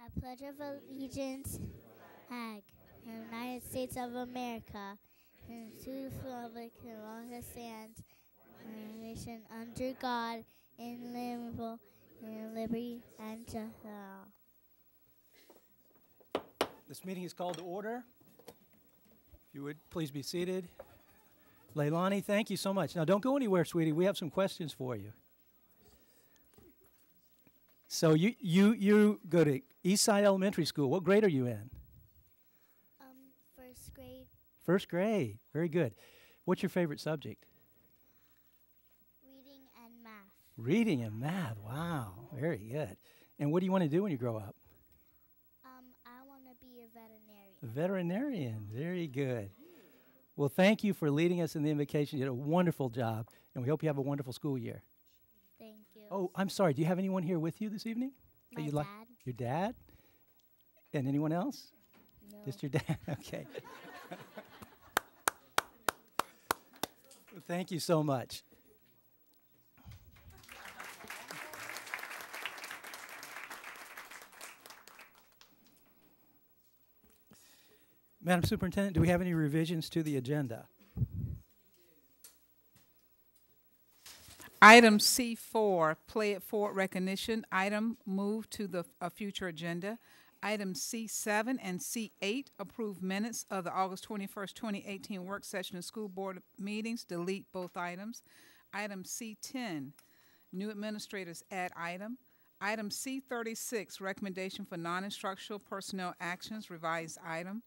I pledge of allegiance to the United States of America and to the republic and all that stands, one nation under God, indivisible, and liberty and justice for all. This meeting is called to order. If you would please be seated. Leilani, thank you so much. Now, don't go anywhere, sweetie. We have some questions for you. So you go to Eastside Elementary School. What grade are you in? First grade. First grade. Very good. What's your favorite subject? Reading and math. Reading and math. Wow. Very good. And what do you want to do when you grow up? I want to be a veterinarian. A veterinarian. Very good. Well, thank you for leading us in the invocation. You did a wonderful job, and we hope you have a wonderful school year. Thank you. Oh, I'm sorry. Do you have anyone here with you this evening? My dad. Your dad? And anyone else? No. Just your dad? Okay. Well, thank you so much. Madam Superintendent, do we have any revisions to the agenda? Item C4, play it forward recognition. Item move to the future agenda. Item C7 and C8, approve minutes of the August 21st, 2018 work session of school board meetings. Delete both items. Item C10, new administrators add item. Item C36, recommendation for non-instructional personnel actions, revised item.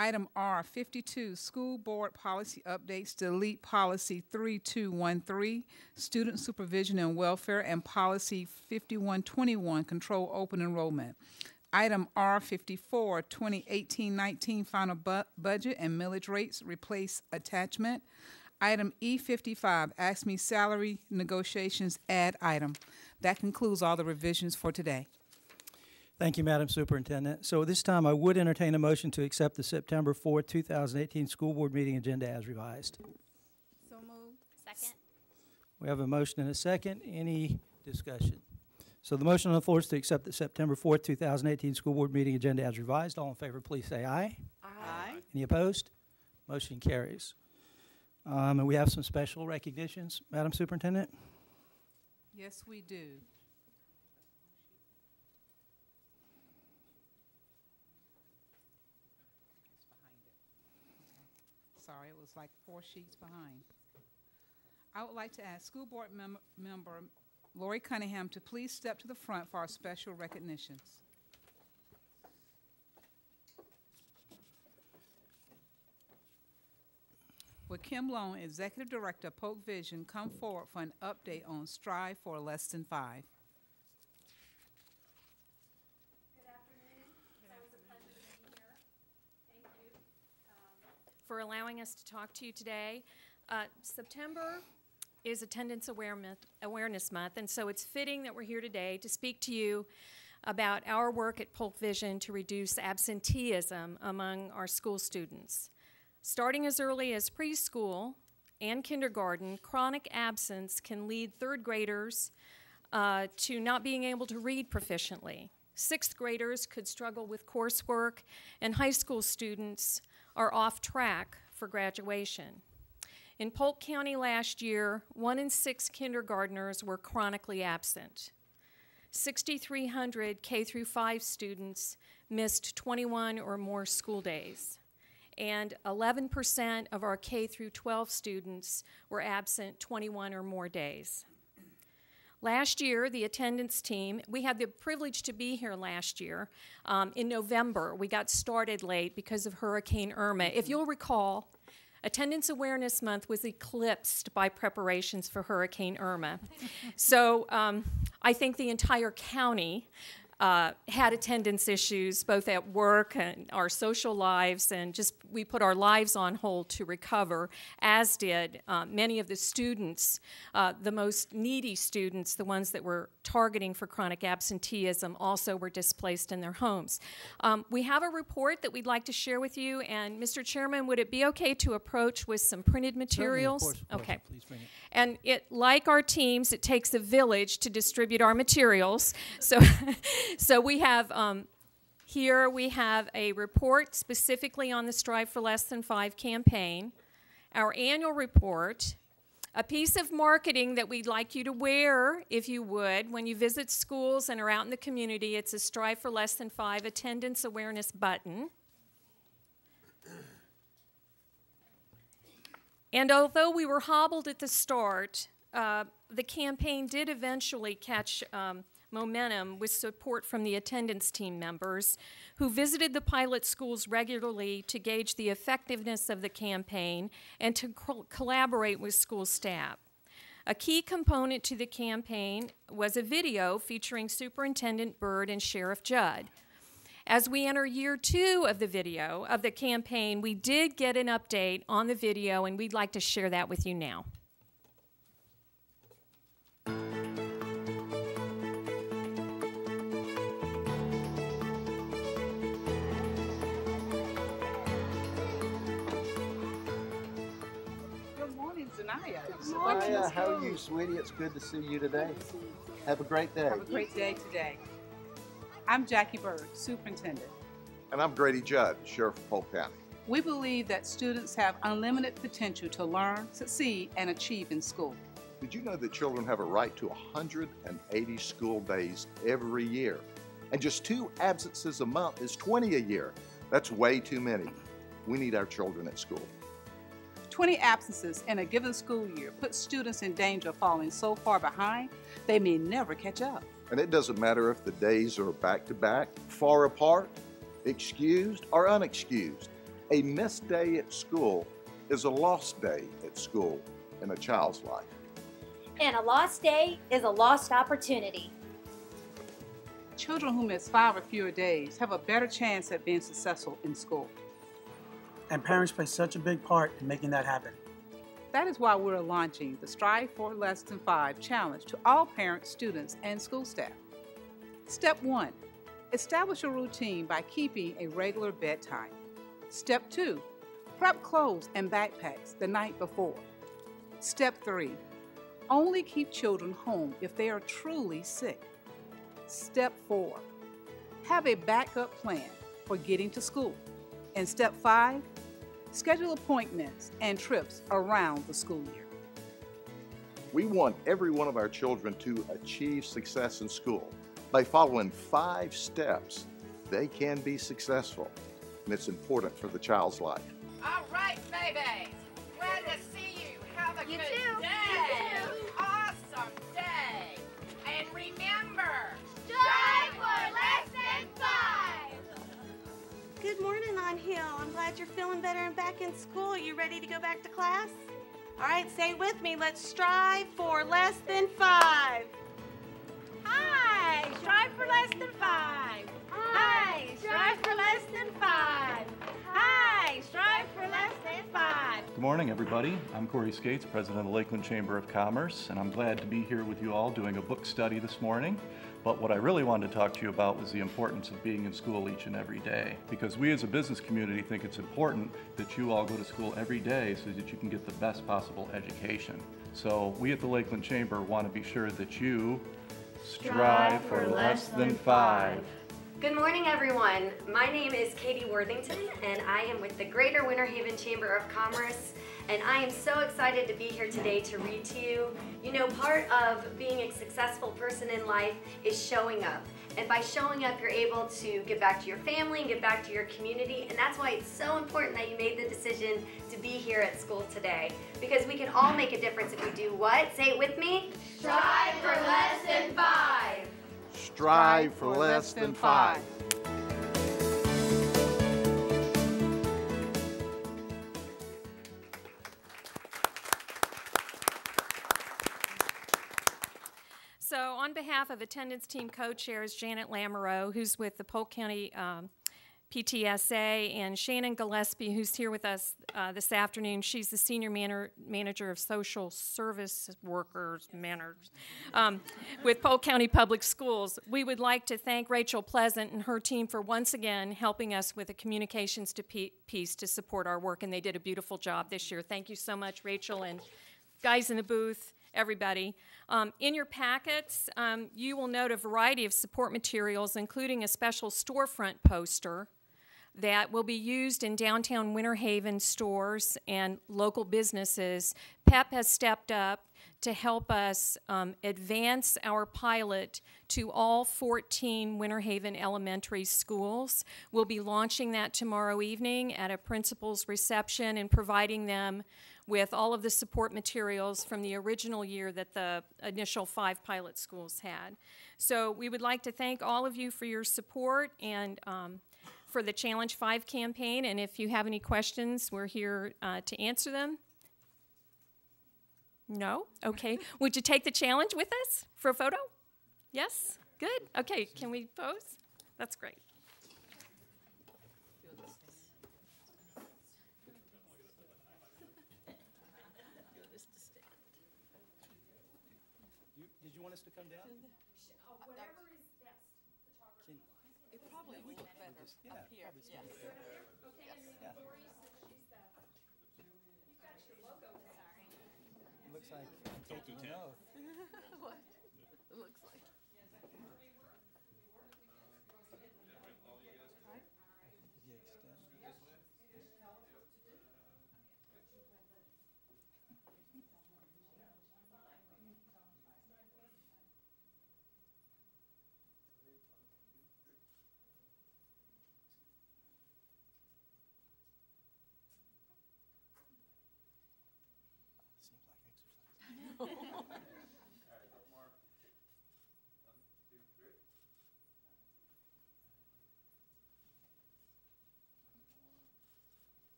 Item R52, school board policy updates, delete policy 3213, student supervision and welfare, and policy 5121, control open enrollment. Item R54, 2018-19 final budget and millage rates, replace attachment. Item E55, AFSCME salary negotiations, add item. That concludes all the revisions for today. Thank you, Madam Superintendent. So this time I would entertain a motion to accept the September 4th, 2018 school board meeting agenda as revised. So moved. Second. We have a motion and a second. Any discussion? So the motion on the floor is to accept the September 4th, 2018 school board meeting agenda as revised. All in favor, please say aye. Aye. Any opposed? Motion carries. And we have some special recognitions, Madam Superintendent. Yes, we do. Sorry, it was like 4 sheets behind. I would like to ask school board member Lori Cunningham to please step to the front for our special recognitions. Will Kim Long, Executive Director of Polk Vision, come forward for an update on Strive for Less Than 5? For allowing us to talk to you today. September is Attendance Awareness Month, and so it's fitting that we're here today to speak to you about our work at Polk Vision to reduce absenteeism among our school students. Starting as early as preschool and kindergarten, chronic absence can lead third graders to not being able to read proficiently. Sixth graders could struggle with coursework, and high school students are off track for graduation. In Polk County last year, 1 in 6 kindergartners were chronically absent. 6,300 K-5 students missed 21 or more school days, and 11% of our K-12 students were absent 21 or more days. Last year, the attendance team, we had the privilege to be here last year. In November, we got started late because of Hurricane Irma. If you'll recall, Attendance Awareness Month was eclipsed by preparations for Hurricane Irma. So I think the entire county had attendance issues, both at work and our social lives, and just we put our lives on hold to recover, as did many of the students, the most needy students, the ones that were targeting for chronic absenteeism, also were displaced in their homes. We have a report that we'd like to share with you, and Mr. Chairman, would it be okay to approach with some printed materials? Certainly, of course, okay. Please bring it. And like our teams, it takes a village to distribute our materials. So we have Here we have a report specifically on the Strive for Less Than 5 campaign, our annual report, a piece of marketing that we'd like you to wear, if you would, when you visit schools and are out in the community. It's a Strive for Less Than 5 attendance awareness button. And although we were hobbled at the start, the campaign did eventually catch momentum with support from the attendance team members who visited the pilot schools regularly to gauge the effectiveness of the campaign and to collaborate with school staff. A key component to the campaign was a video featuring Superintendent Byrd and Sheriff Judd. As we enter year 2 of the video, of the campaign, we did get an update on the video, and we'd like to share that with you now. Zanaya, how are you, sweetie? It's good to see you today. Have a great day. Have a great day today. I'm Jackie Byrd, Superintendent. And I'm Grady Judd, Sheriff of Polk County. We believe that students have unlimited potential to learn, succeed, and achieve in school. Did you know that children have a right to 180 school days every year? And just 2 absences a month is 20 a year. That's way too many. We need our children at school. 20 absences in a given school year puts students in danger of falling so far behind they may never catch up. And it doesn't matter if the days are back-to-back, far apart, excused or unexcused. A missed day at school is a lost day at school in a child's life. And a lost day is a lost opportunity. Children who miss 5 or fewer days have a better chance at being successful in school. And parents play such a big part in making that happen. That is why we're launching the Strive for Less Than 5 challenge to all parents, students, and school staff. Step 1, establish a routine by keeping a regular bedtime. Step 2, prep clothes and backpacks the night before. Step 3, only keep children home if they are truly sick. Step 4, have a backup plan for getting to school. And step 5, schedule appointments and trips around the school year. We want every one of our children to achieve success in school. By following 5 steps, they can be successful, and it's important for the child's life. All right, babies. Glad to see you. Have a good day. Awesome day. And remember, strive for less than 5. Good morning, On Hill. I'm glad you're feeling better and back in school. You ready to go back to class? All right, say it with me. Let's strive for less than 5. Hi, strive for less than 5. Hi, strive for less than 5. Hi, strive for less than 5. Good morning, everybody. I'm Corey Skates, President of the Lakeland Chamber of Commerce, and I'm glad to be here with you all doing a book study this morning. But what I really wanted to talk to you about was the importance of being in school each and every day. Because we as a business community think it's important that you all go to school every day so that you can get the best possible education. So we at the Lakeland Chamber want to be sure that you strive for less than 5. Good morning, everyone. My name is Katie Worthington, and I am with the Greater Winter Haven Chamber of Commerce, and I am so excited to be here today to read to you. You know, part of being a successful person in life is showing up. And by showing up, you're able to give back to your family and give back to your community, and that's why it's so important that you made the decision to be here at school today. Because we can all make a difference if we do what? Say it with me. Strive for less than 5. Strive for less than 5. So on behalf of attendance team co-chairs Janet Lamoureux, who's with the Polk County PTSA, and Shannon Gillespie, who's here with us this afternoon. She's the Senior Manager of Social Service Workers with Polk County Public Schools. We would like to thank Rachel Pleasant and her team for once again helping us with a communications piece to support our work, and they did a beautiful job this year. Thank you so much, Rachel, and guys in the booth. everybody. In your packets, you will note a variety of support materials, including a special storefront poster that will be used in downtown Winter Haven stores and local businesses. PEP has stepped up to help us advance our pilot to all 14 Winter Haven elementary schools. We'll be launching that tomorrow evening at a principal's reception and providing them with all of the support materials from the original year that the initial 5 pilot schools had. So we would like to thank all of you for your support and for the Challenge 5 campaign, and if you have any questions, we're here to answer them. No? Okay. Would you take the challenge with us for a photo? Yes? Good. Okay, can we pose? That's great. Did you want us to come down? Whatever is best. It probably would look better up here. Yes. Okay, and then Lori, since she's the, you've got your logo there. It looks like I'm taking an oath. What? It looks like.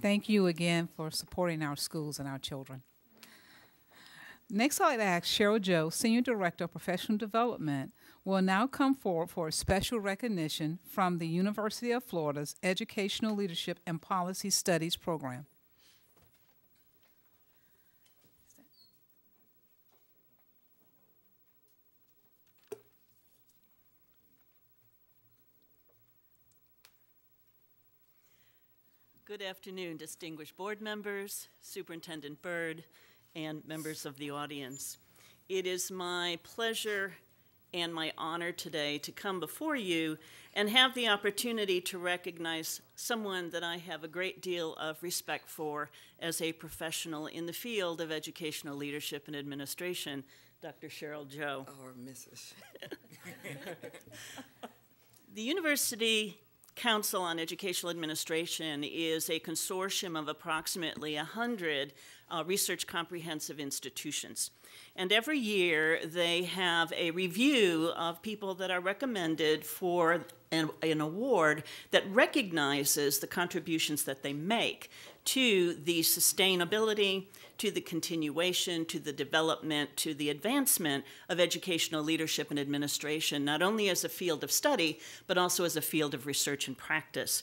Thank you again for supporting our schools and our children. Next, I'd like to ask Cheryl Joe, Senior Director of Professional Development, will now come forward for a special recognition from the University of Florida's Educational Leadership and Policy Studies Program. Good afternoon, distinguished board members, Superintendent Byrd, and members of the audience. It is my pleasure and my honor today to come before you and have the opportunity to recognize someone that I have a great deal of respect for as a professional in the field of educational leadership and administration, Dr. Cheryl Joe. Or Mrs. The University Council on Educational Administration is a consortium of approximately 100 research comprehensive institutions. And every year they have a review of people that are recommended for an award that recognizes the contributions that they make to the sustainability, to the continuation, to the development, to the advancement of educational leadership and administration, not only as a field of study, but also as a field of research and practice.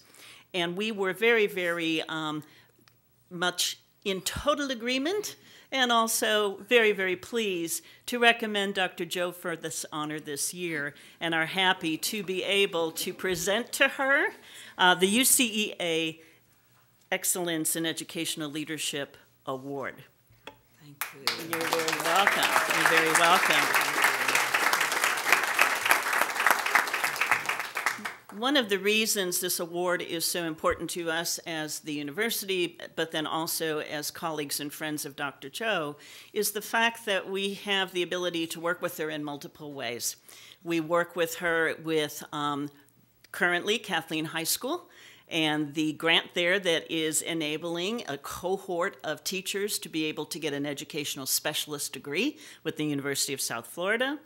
And we were very, very much in total agreement and also very, very pleased to recommend Dr. Joe for this honor this year and are happy to be able to present to her the UCEA Excellence in Educational Leadership Award. Thank you. You're very welcome. You're very welcome. One of the reasons this award is so important to us as the university, but then also as colleagues and friends of Dr. Joe, is the fact that we have the ability to work with her in multiple ways. We work with her with currently Kathleen High School, and the grant there that is enabling a cohort of teachers to be able to get an educational specialist degree with the University of South Florida.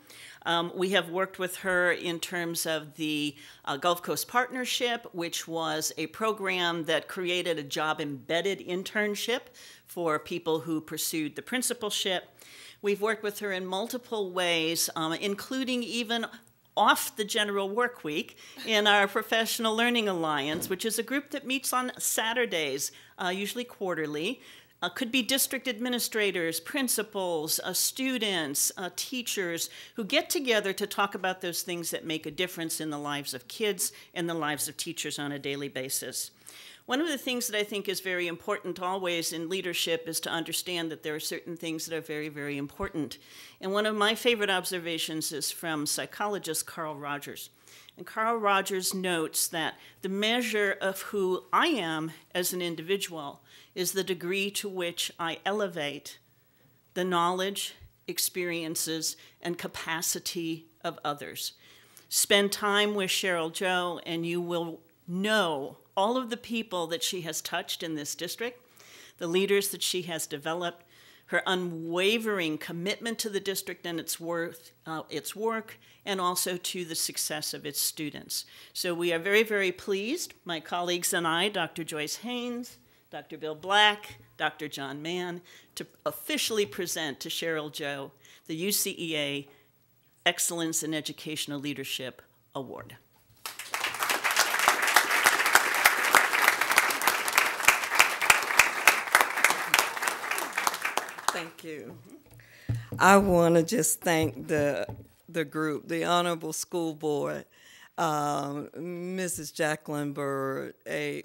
We have worked with her in terms of the Gulf Coast Partnership, which was a program that created a job-embedded internship for people who pursued the principalship. We've worked with her in multiple ways, including even off the general work week in our Professional Learning Alliance, which is a group that meets on Saturdays, usually quarterly, Could be district administrators, principals, students, teachers who get together to talk about those things that make a difference in the lives of kids and the lives of teachers on a daily basis. One of the things that I think is very important always in leadership is to understand that there are certain things that are very, very important. And one of my favorite observations is from psychologist Carl Rogers. And Carl Rogers notes that the measure of who I am as an individual is the degree to which I elevate the knowledge, experiences, and capacity of others. Spend time with Cheryl Jo, and you will know all of the people that she has touched in this district, the leaders that she has developed, her unwavering commitment to the district and its work, and also to the success of its students. So we are very, very pleased, my colleagues and I, Dr. Joyce Haynes, Dr. Bill Black, Dr. John Mann, to officially present to Cheryl Jo the UCEA Excellence in Educational Leadership Award. Thank you. I want to just thank the group, the Honorable School Board, Mrs. Jacqueline Bird,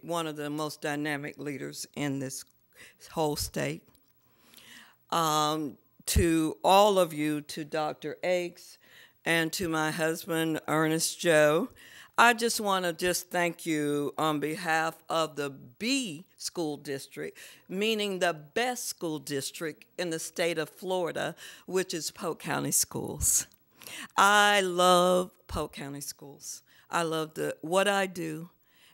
one of the most dynamic leaders in this whole state. To all of you, to Dr. Akes, and to my husband, Ernest Joe, I just want to thank you on behalf of the B school district, meaning the best school district in the state of Florida, which is Polk County Schools. I love Polk County Schools. I love what I do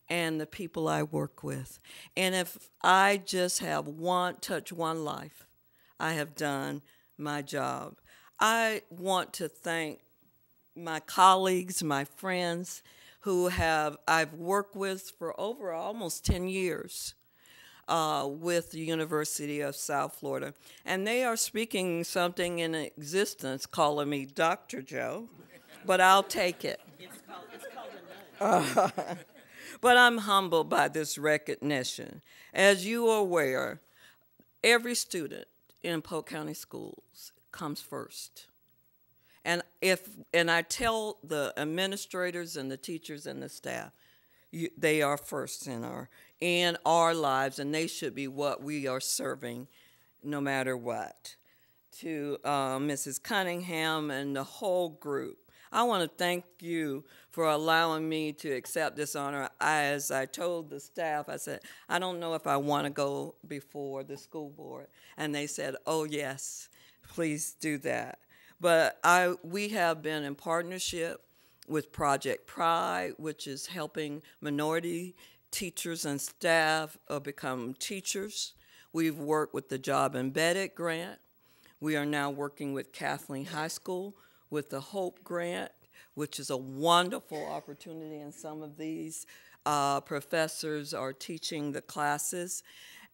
and the people I work with. And if I just have touch one life, I have done my job. I want to thank my colleagues, my friends, who I've worked with for over almost 10 years with the University of South Florida. And they are speaking something in existence, calling me Dr. Joe, but I'll take it. It's called a nudge. But I'm humbled by this recognition. As you are aware, every student in Polk County Schools comes first. And I tell the administrators and the teachers and the staff, they are first in our lives, and they should be what we are serving no matter what. To Mrs. Cunningham and the whole group, I want to thank you for allowing me to accept this honor. As I told the staff, I said, I don't know if I want to go before the school board. And they said, oh, yes, please do that. But we have been in partnership with Project Pride, which is helping minority teachers and staff become teachers. We've worked with the Job Embedded Grant. We are now working with Kathleen High School with the Hope Grant, which is a wonderful opportunity, and some of these professors are teaching the classes.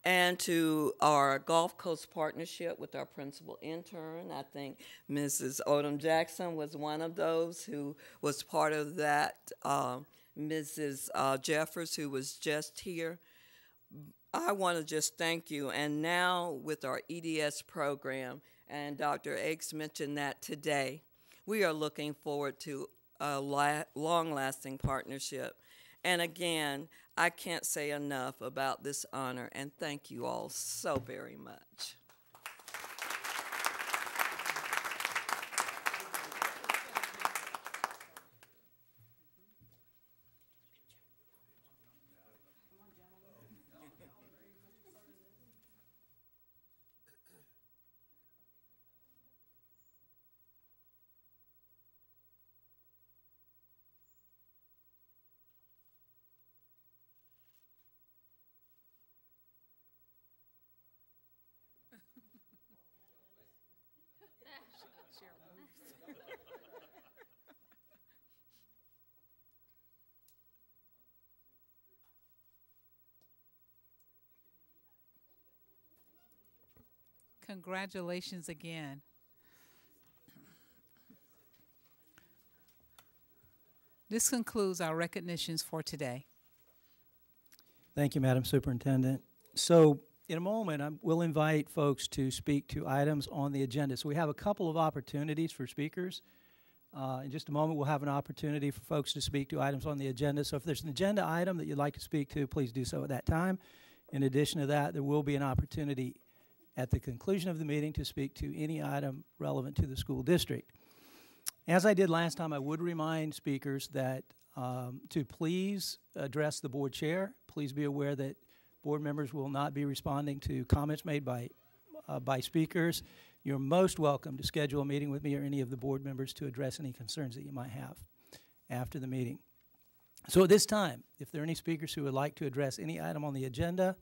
And to our Gulf Coast partnership with our principal intern. I think Mrs. Odom Jackson was one of those who was part of that. Mrs. Jeffers, who was just here. I want to just thank you. And now with our EDS program, and Dr. Akes mentioned that today, we are looking forward to a long-lasting partnership. And again, I can't say enough about this honor, and thank you all so very much. Congratulations again. This concludes our recognitions for today. Thank you, Madam Superintendent. So in a moment, we'll invite folks to speak to items on the agenda. So we have a couple of opportunities for speakers. In just a moment, we'll have an opportunity for folks to speak to items on the agenda. So if there's an agenda item that you'd like to speak to, please do so at that time. In addition to that, there will be an opportunity at the conclusion of the meeting to speak to any item relevant to the school district. As I did last time, I would remind speakers that to please address the board chair. Please be aware that board members will not be responding to comments made by speakers. You're most welcome to schedule a meeting with me or any of the board members to address any concerns that you might have after the meeting. So at this time, if there are any speakers who would like to address any item on the agenda,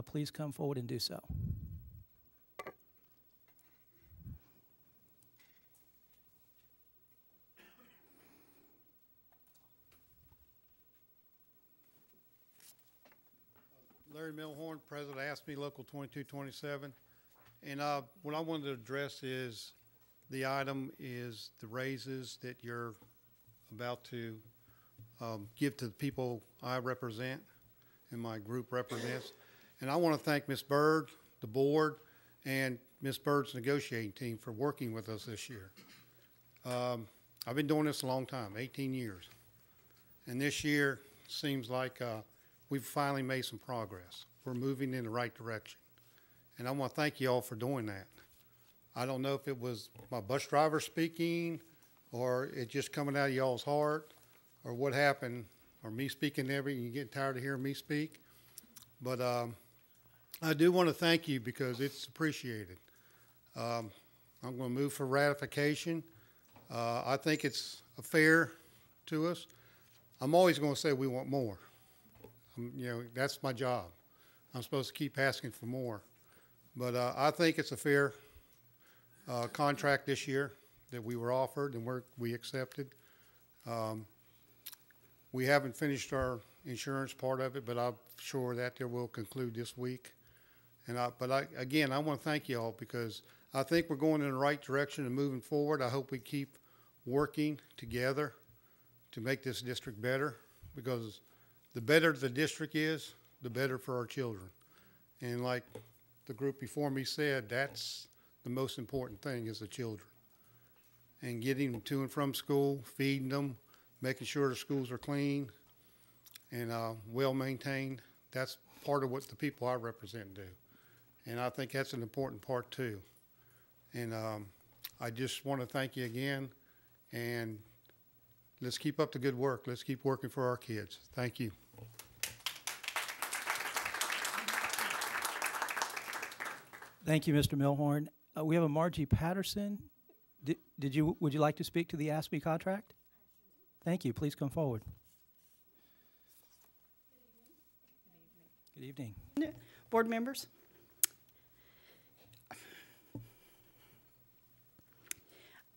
please come forward and do so. Larry Milhorn, President of AFSCME Local 2227. And what I wanted to address is the item is the raises that you're about to give to the people I represent and my group represents. And I want to thank Ms. Bird, the board, and Ms. Bird's negotiating team for working with us this year. I've been doing this a long time, 18 years. And this year seems like we've finally made some progress. We're moving in the right direction. And I want to thank you all for doing that. I don't know if it was my bus driver speaking or it just coming out of y'all's heart or what happened, or me speaking every, you get tired of hearing me speak. But I do want to thank you because it's appreciated. I'm going to move for ratification. I think it's fair to us. I'm always going to say we want more. You know, that's my job. I'm supposed to keep asking for more. But I think it's a fair contract this year that we were offered and we accepted. We haven't finished our insurance part of it, but I'm sure that there will conclude this week. And again, I want to thank you all because I think we're going in the right direction and moving forward. I hope we keep working together to make this district better, because the better the district is, the better for our children. And like the group before me said, that's the most important thing is the children. And getting them to and from school, feeding them, making sure the schools are clean and well maintained, that's part of what the people I represent do. And I think that's an important part too. And I just want to thank you again, and let's keep up the good work. Let's keep working for our kids. Thank you. Thank you, Mr. Milhorn. We have a Margie Patterson. Would you like to speak to the AFSCME contract? Thank you. Please come forward. Good evening. Board members.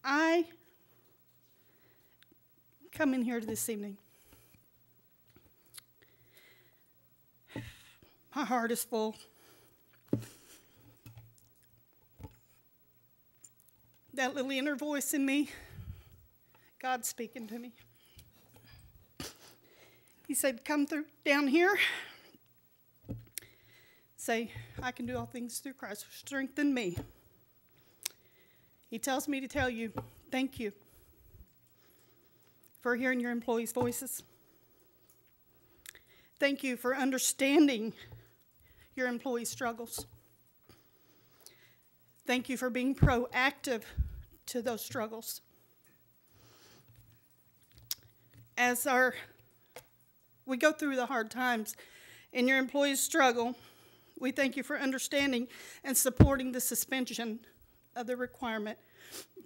I come in here this evening. My heart is full. That little inner voice in me, God's speaking to me. He said, come through down here. Say, I can do all things through Christ who strengthened me. He tells me to tell you, thank you for hearing your employees' voices. Thank you for understanding your employees' struggles. Thank you for being proactive to those struggles. As we go through the hard times and your employees struggle, we thank you for understanding and supporting the suspension of the requirement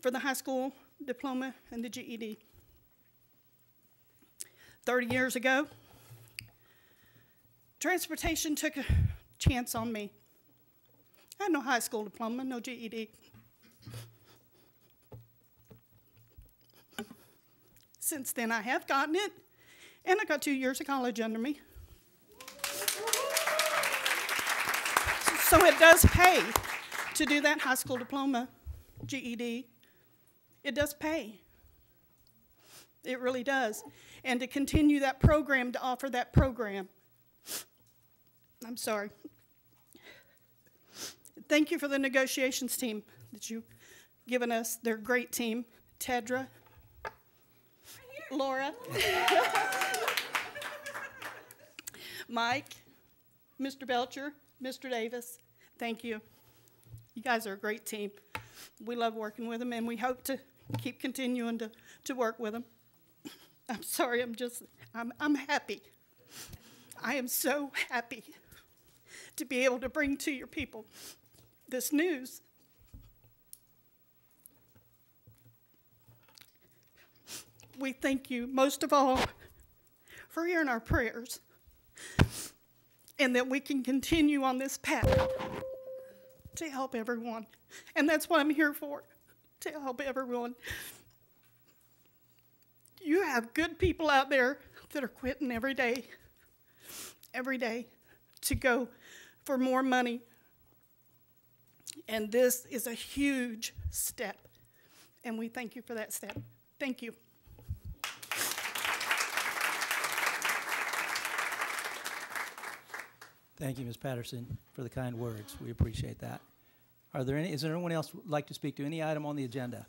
for the high school diploma and the GED. 30 years ago, transportation took a chance on me. I had no high school diploma, no GED. Since then, I have gotten it, and I got 2 years of college under me. So it does pay to do that high school diploma, GED. It does pay. It really does. And to continue that program, to offer that program. I'm sorry. Thank you for the negotiations team that you've given us. They're a great team. Tedra, Laura, Mike, Mr. Belcher, Mr. Davis, thank you. You guys are a great team. We love working with them, and we hope to keep continuing to work with them. I'm sorry, I'm happy. I am so happy to be able to bring to your people this news. We thank you most of all for hearing our prayers, and that we can continue on this path to help everyone. And that's what I'm here for, to help everyone. You have good people out there that are quitting every day to go for more money. And this is a huge step, and we thank you for that step. Thank you. Thank you, Ms. Patterson, for the kind words. We appreciate that. Is there anyone else who would like to speak to any item on the agenda?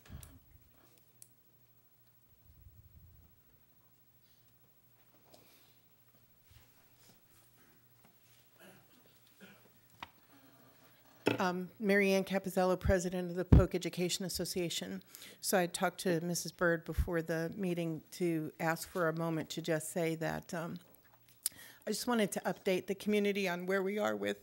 Mary Ann Capizzello, president of the Polk Education Association. So I talked to Mrs. Bird before the meeting to ask for a moment to just say that I just wanted to update the community on where we are with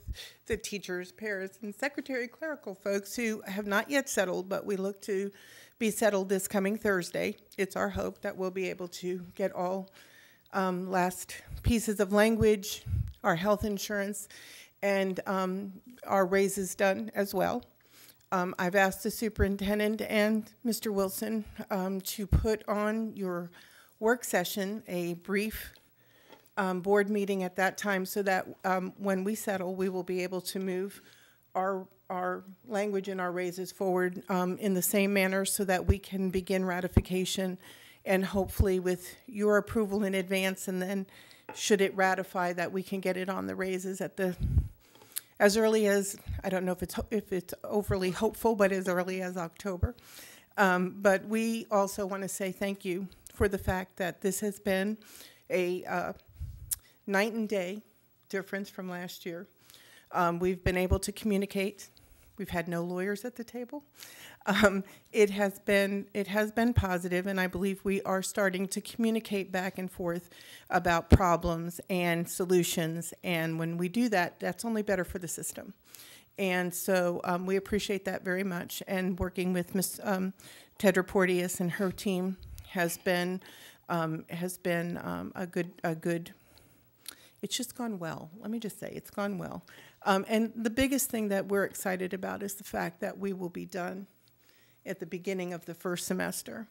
the teachers, paras, and secretary clerical folks who have not yet settled, but we look to be settled this coming Thursday. It's our hope that we'll be able to get all last pieces of language, our health insurance, and our raises done as well. I've asked the superintendent and Mr. Wilson to put on your work session a brief board meeting at that time so that when we settle, we will be able to move our language and our raises forward in the same manner so that we can begin ratification, and hopefully with your approval in advance, and then should it ratify, that we can get it on the raises at as early as, I don't know if it's overly hopeful, but as early as October. But we also want to say thank you for the fact that this has been a night and day difference from last year. We've been able to communicate. We've had no lawyers at the table. It has been positive, and I believe we are starting to communicate back and forth about problems and solutions. And when we do that, that's only better for the system. And so we appreciate that very much. And working with Ms. Tedra Porteous and her team has been a good. It's just gone well. Let me just say, it's gone well. And the biggest thing that we're excited about is the fact that we will be done at the beginning of the first semester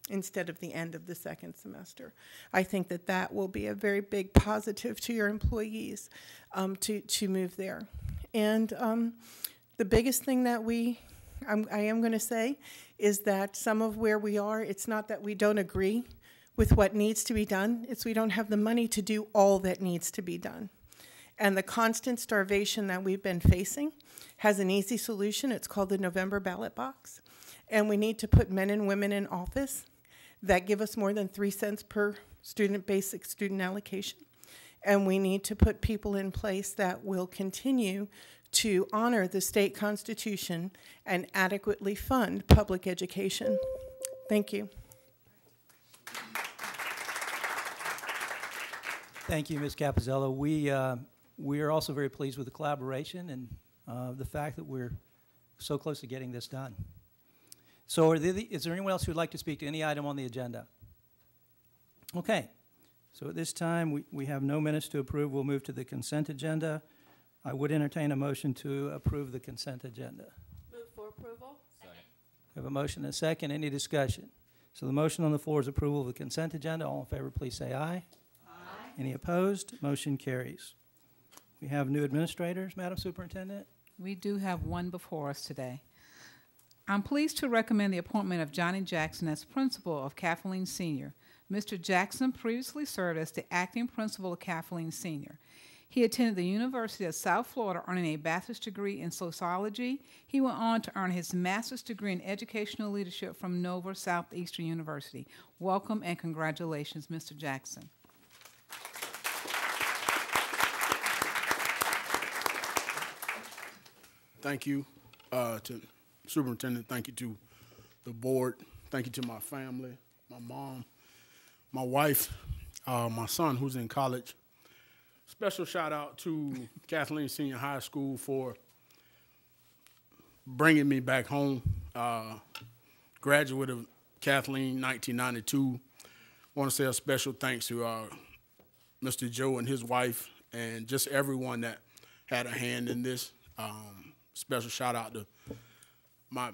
instead of the end of the second semester. I think that that will be a very big positive to your employees to move there. And the biggest thing that I am going to say is that some of where we are, it's not that we don't agree with what needs to be done, it's we don't have the money to do all that needs to be done. And the constant starvation that we've been facing has an easy solution. It's called the November ballot box. And we need to put men and women in office that give us more than 3 cents per student, basic student allocation. And we need to put people in place that will continue to honor the state constitution and adequately fund public education. Thank you. Thank you, Ms. Capizzello. We are also very pleased with the collaboration and the fact that we're so close to getting this done. So is there anyone else who would like to speak to any item on the agenda? Okay. So at this time, we have no minutes to approve. We'll move to the consent agenda. I would entertain a motion to approve the consent agenda. Move for approval. Second. We have a motion and a second. Any discussion? So the motion on the floor is approval of the consent agenda. All in favor, please say aye. Aye. Any opposed? Motion carries. We have new administrators, Madam Superintendent. We do have one before us today. I'm pleased to recommend the appointment of Johnny Jackson as principal of Kathleen Senior. Mr. Jackson previously served as the acting principal of Kathleen Senior. He attended the University of South Florida, earning a bachelor's degree in sociology. He went on to earn his master's degree in educational leadership from Nova Southeastern University. Welcome and congratulations, Mr. Jackson. Thank you to Superintendent. Thank you to the board. Thank you to my family, my mom, my wife, my son who's in college. Special shout out to Kathleen Senior High School for bringing me back home. Graduate of Kathleen 1992. Want to say a special thanks to Mr. Joe and his wife and just everyone that had a hand in this. Special shout out to my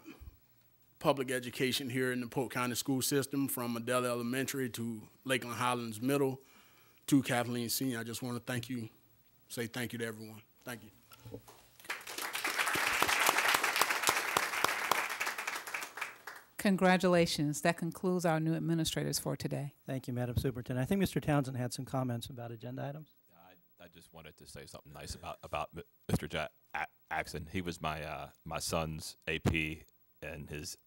public education here in the Polk County school system, from Adela Elementary to Lakeland Highlands Middle to Kathleen Senior. I just want to thank you, say thank you to everyone. Thank you. Congratulations. That concludes our new administrators for today. Thank you, Madam Superintendent. I think Mr. Townsend had some comments about agenda items. I just wanted to say something nice about Mr. Jackson. He was my my son's AP in his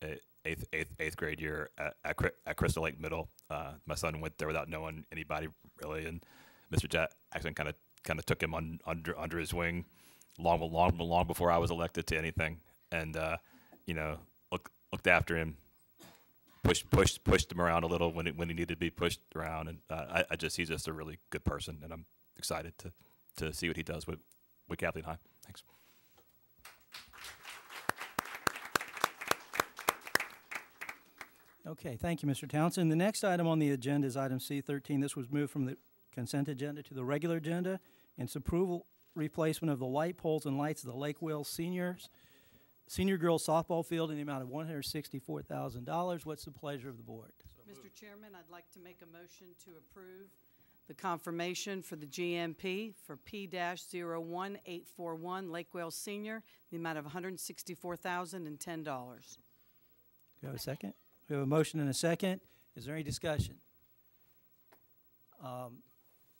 eighth grade year at Crystal Lake Middle. My son went there without knowing anybody really, and Mr. Jackson kind of took him under his wing long before I was elected to anything, and looked after him, pushed him around a little when he needed to be pushed around, and he's just a really good person, and I'm excited to see what he does with Kathleen High. Thanks. Okay, thank you, Mr. Townsend. The next item on the agenda is item C13. This was moved from the consent agenda to the regular agenda. It's approval replacement of the light poles and lights of the Lake Wales Senior Girls Softball Field in the amount of $164,000. What's the pleasure of the board? Mr. Chairman, I'd like to make a motion to approve the confirmation for the GMP for P-01841 Lake Wales Senior, the amount of $164,010. Do you have a second? We have a motion and a second. Is there any discussion? The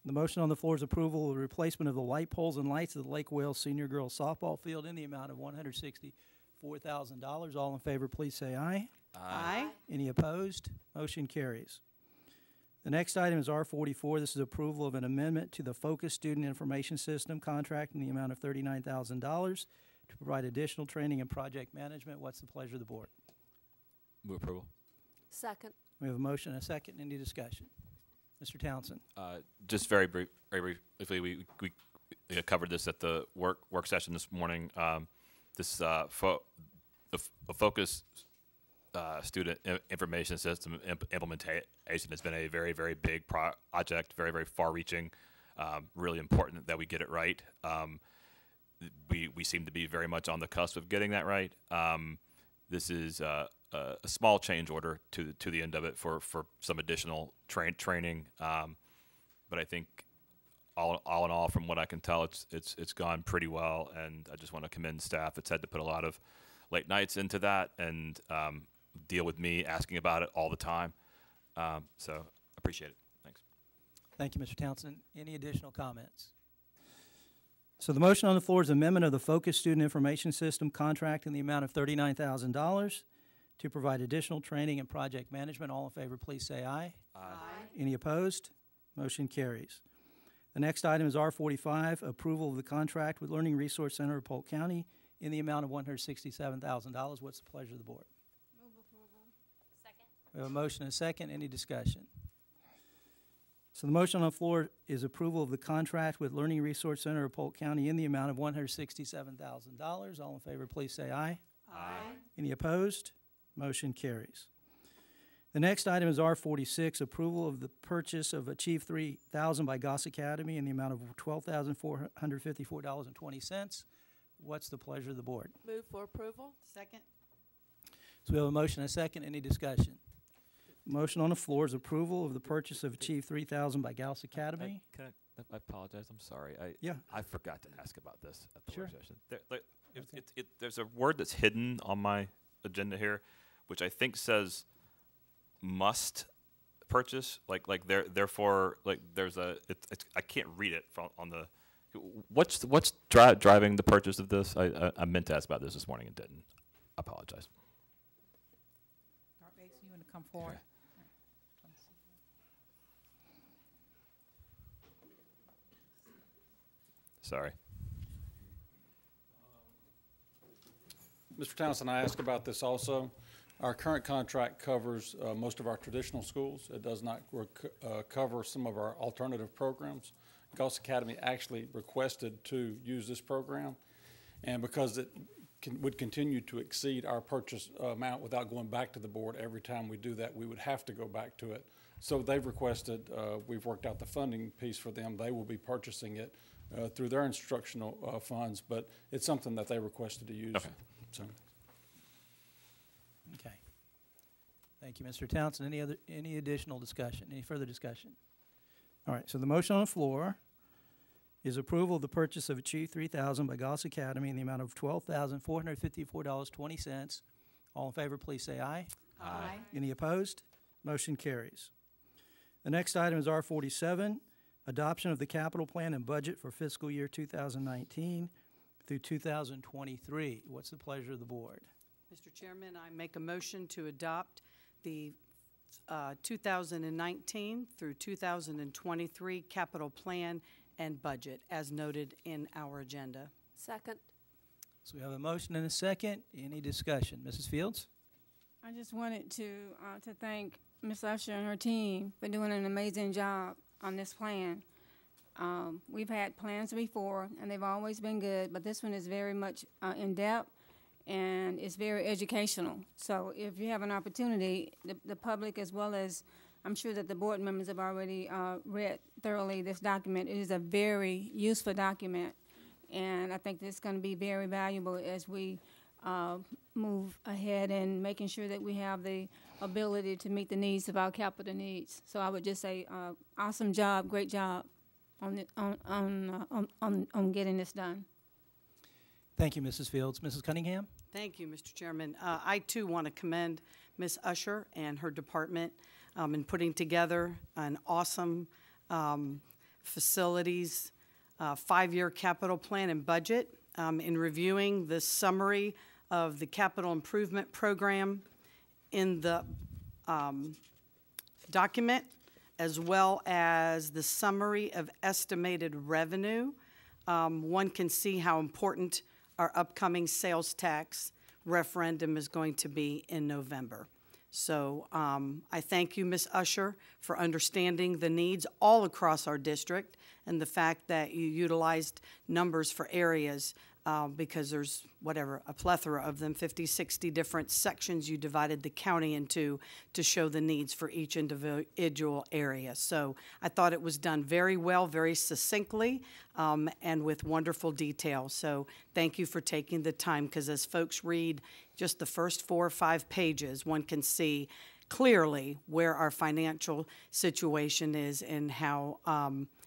motion on the floor is approval of the replacement of the light poles and lights of the Lake Wales Senior Girls Softball Field in the amount of $164,000. All in favor, please say aye. Aye. Any opposed? Motion carries. The next item is R44. This is approval of an amendment to the Focus Student Information System contract in the amount of $39,000 to provide additional training and project management. What's the pleasure of the board? Move approval. Second. We have a motion and a second. Any discussion? Mr. Townsend. Just very briefly, we covered this at the work session this morning. The Focus Student Information System implementation has been a very, very big project, very, very far-reaching, really important that we get it right. We seem to be very much on the cusp of getting that right. This is a small change order to the end of it for some additional training, but I think all in all, from what I can tell, it's gone pretty well, and I just want to commend staff. It's had to put a lot of late nights into that and deal with me asking about it all the time, so appreciate it. Thanks. Thank you, Mr. Townsend. Any additional comments? So the motion on the floor is amendment of the Focus Student Information System contract in the amount of $39,000 to provide additional training and project management. All in favor, please say aye. Aye. Any opposed? Motion carries. The next item is R45, approval of the contract with Learning Resource Center of Polk County in the amount of $167,000. What's the pleasure of the board? Move approval. Second. We have a motion and a second. Any discussion? So the motion on the floor is approval of the contract with Learning Resource Center of Polk County in the amount of $167,000. All in favor, please say aye. Aye. Any opposed? Motion carries. The next item is R46, approval of the purchase of Achieve 3000 by Goss Academy in the amount of $12,454.20. What's the pleasure of the board? Move for approval. Second. So we have a motion and a second. Any discussion? Motion on the floor is approval of the purchase of Achieve 3000 by Gauss Academy. I apologize. I'm sorry. I forgot to ask about this at the work session. There's a word that's hidden on my agenda here, which I think says must purchase. Therefore, there's a. I can't read it on the What's driving the purchase of this? I meant to ask about this morning and didn't. I apologize. You want to come forward? Sorry. Mr. Townsend, I asked about this also. Our current contract covers most of our traditional schools. It does not cover some of our alternative programs. Gulf Academy actually requested to use this program, and because it would continue to exceed our purchase amount without going back to the board every time we do that, we would have to go back to it. So they've requested, we've worked out the funding piece for them. They will be purchasing it through their instructional funds, but it's something that they requested to use. Okay. So. Okay. Thank you, Mr. Townsend. Any additional discussion? Any further discussion? All right. So the motion on the floor is approval of the purchase of a Achieve 3000 by Goss Academy in the amount of $12,454.20. All in favor, please say aye. Aye. Any opposed? Motion carries. The next item is R47, adoption of the capital plan and budget for fiscal year 2019 through 2023. What's the pleasure of the board? Mr. Chairman, I make a motion to adopt the 2019 through 2023 capital plan and budget as noted in our agenda. Second. So we have a motion and a second. Any discussion? Mrs. Fields? I just wanted to thank Ms. Usher and her team for doing an amazing job on this plan. We've had plans before, and they've always been good, but this one is very much in-depth, and it's very educational. So if you have an opportunity, the public as well as I'm sure that the board members have already read thoroughly this document. It is a very useful document, and I think this is going to be very valuable as we move ahead and making sure that we have the ability to meet the needs of our capital needs. So I would just say, awesome job, great job on getting this done. Thank you, Mrs. Fields. Mrs. Cunningham? Thank you, Mr. Chairman. I, too, want to commend Ms. Usher and her department in putting together an awesome facilities 5-year capital plan and budget, in reviewing the summary of the capital improvement program in the document, as well as the summary of estimated revenue. One can see how important our upcoming sales tax referendum is going to be in November. So I thank you, Ms. Usher, for understanding the needs all across our district and the fact that you utilized numbers for areas because there's, a plethora of them, 50, 60 different sections you divided the county into to show the needs for each individual area. So I thought it was done very well, very succinctly, and with wonderful detail. So thank you for taking the time, because as folks read just the first 4 or 5 pages, one can see clearly where our financial situation is and how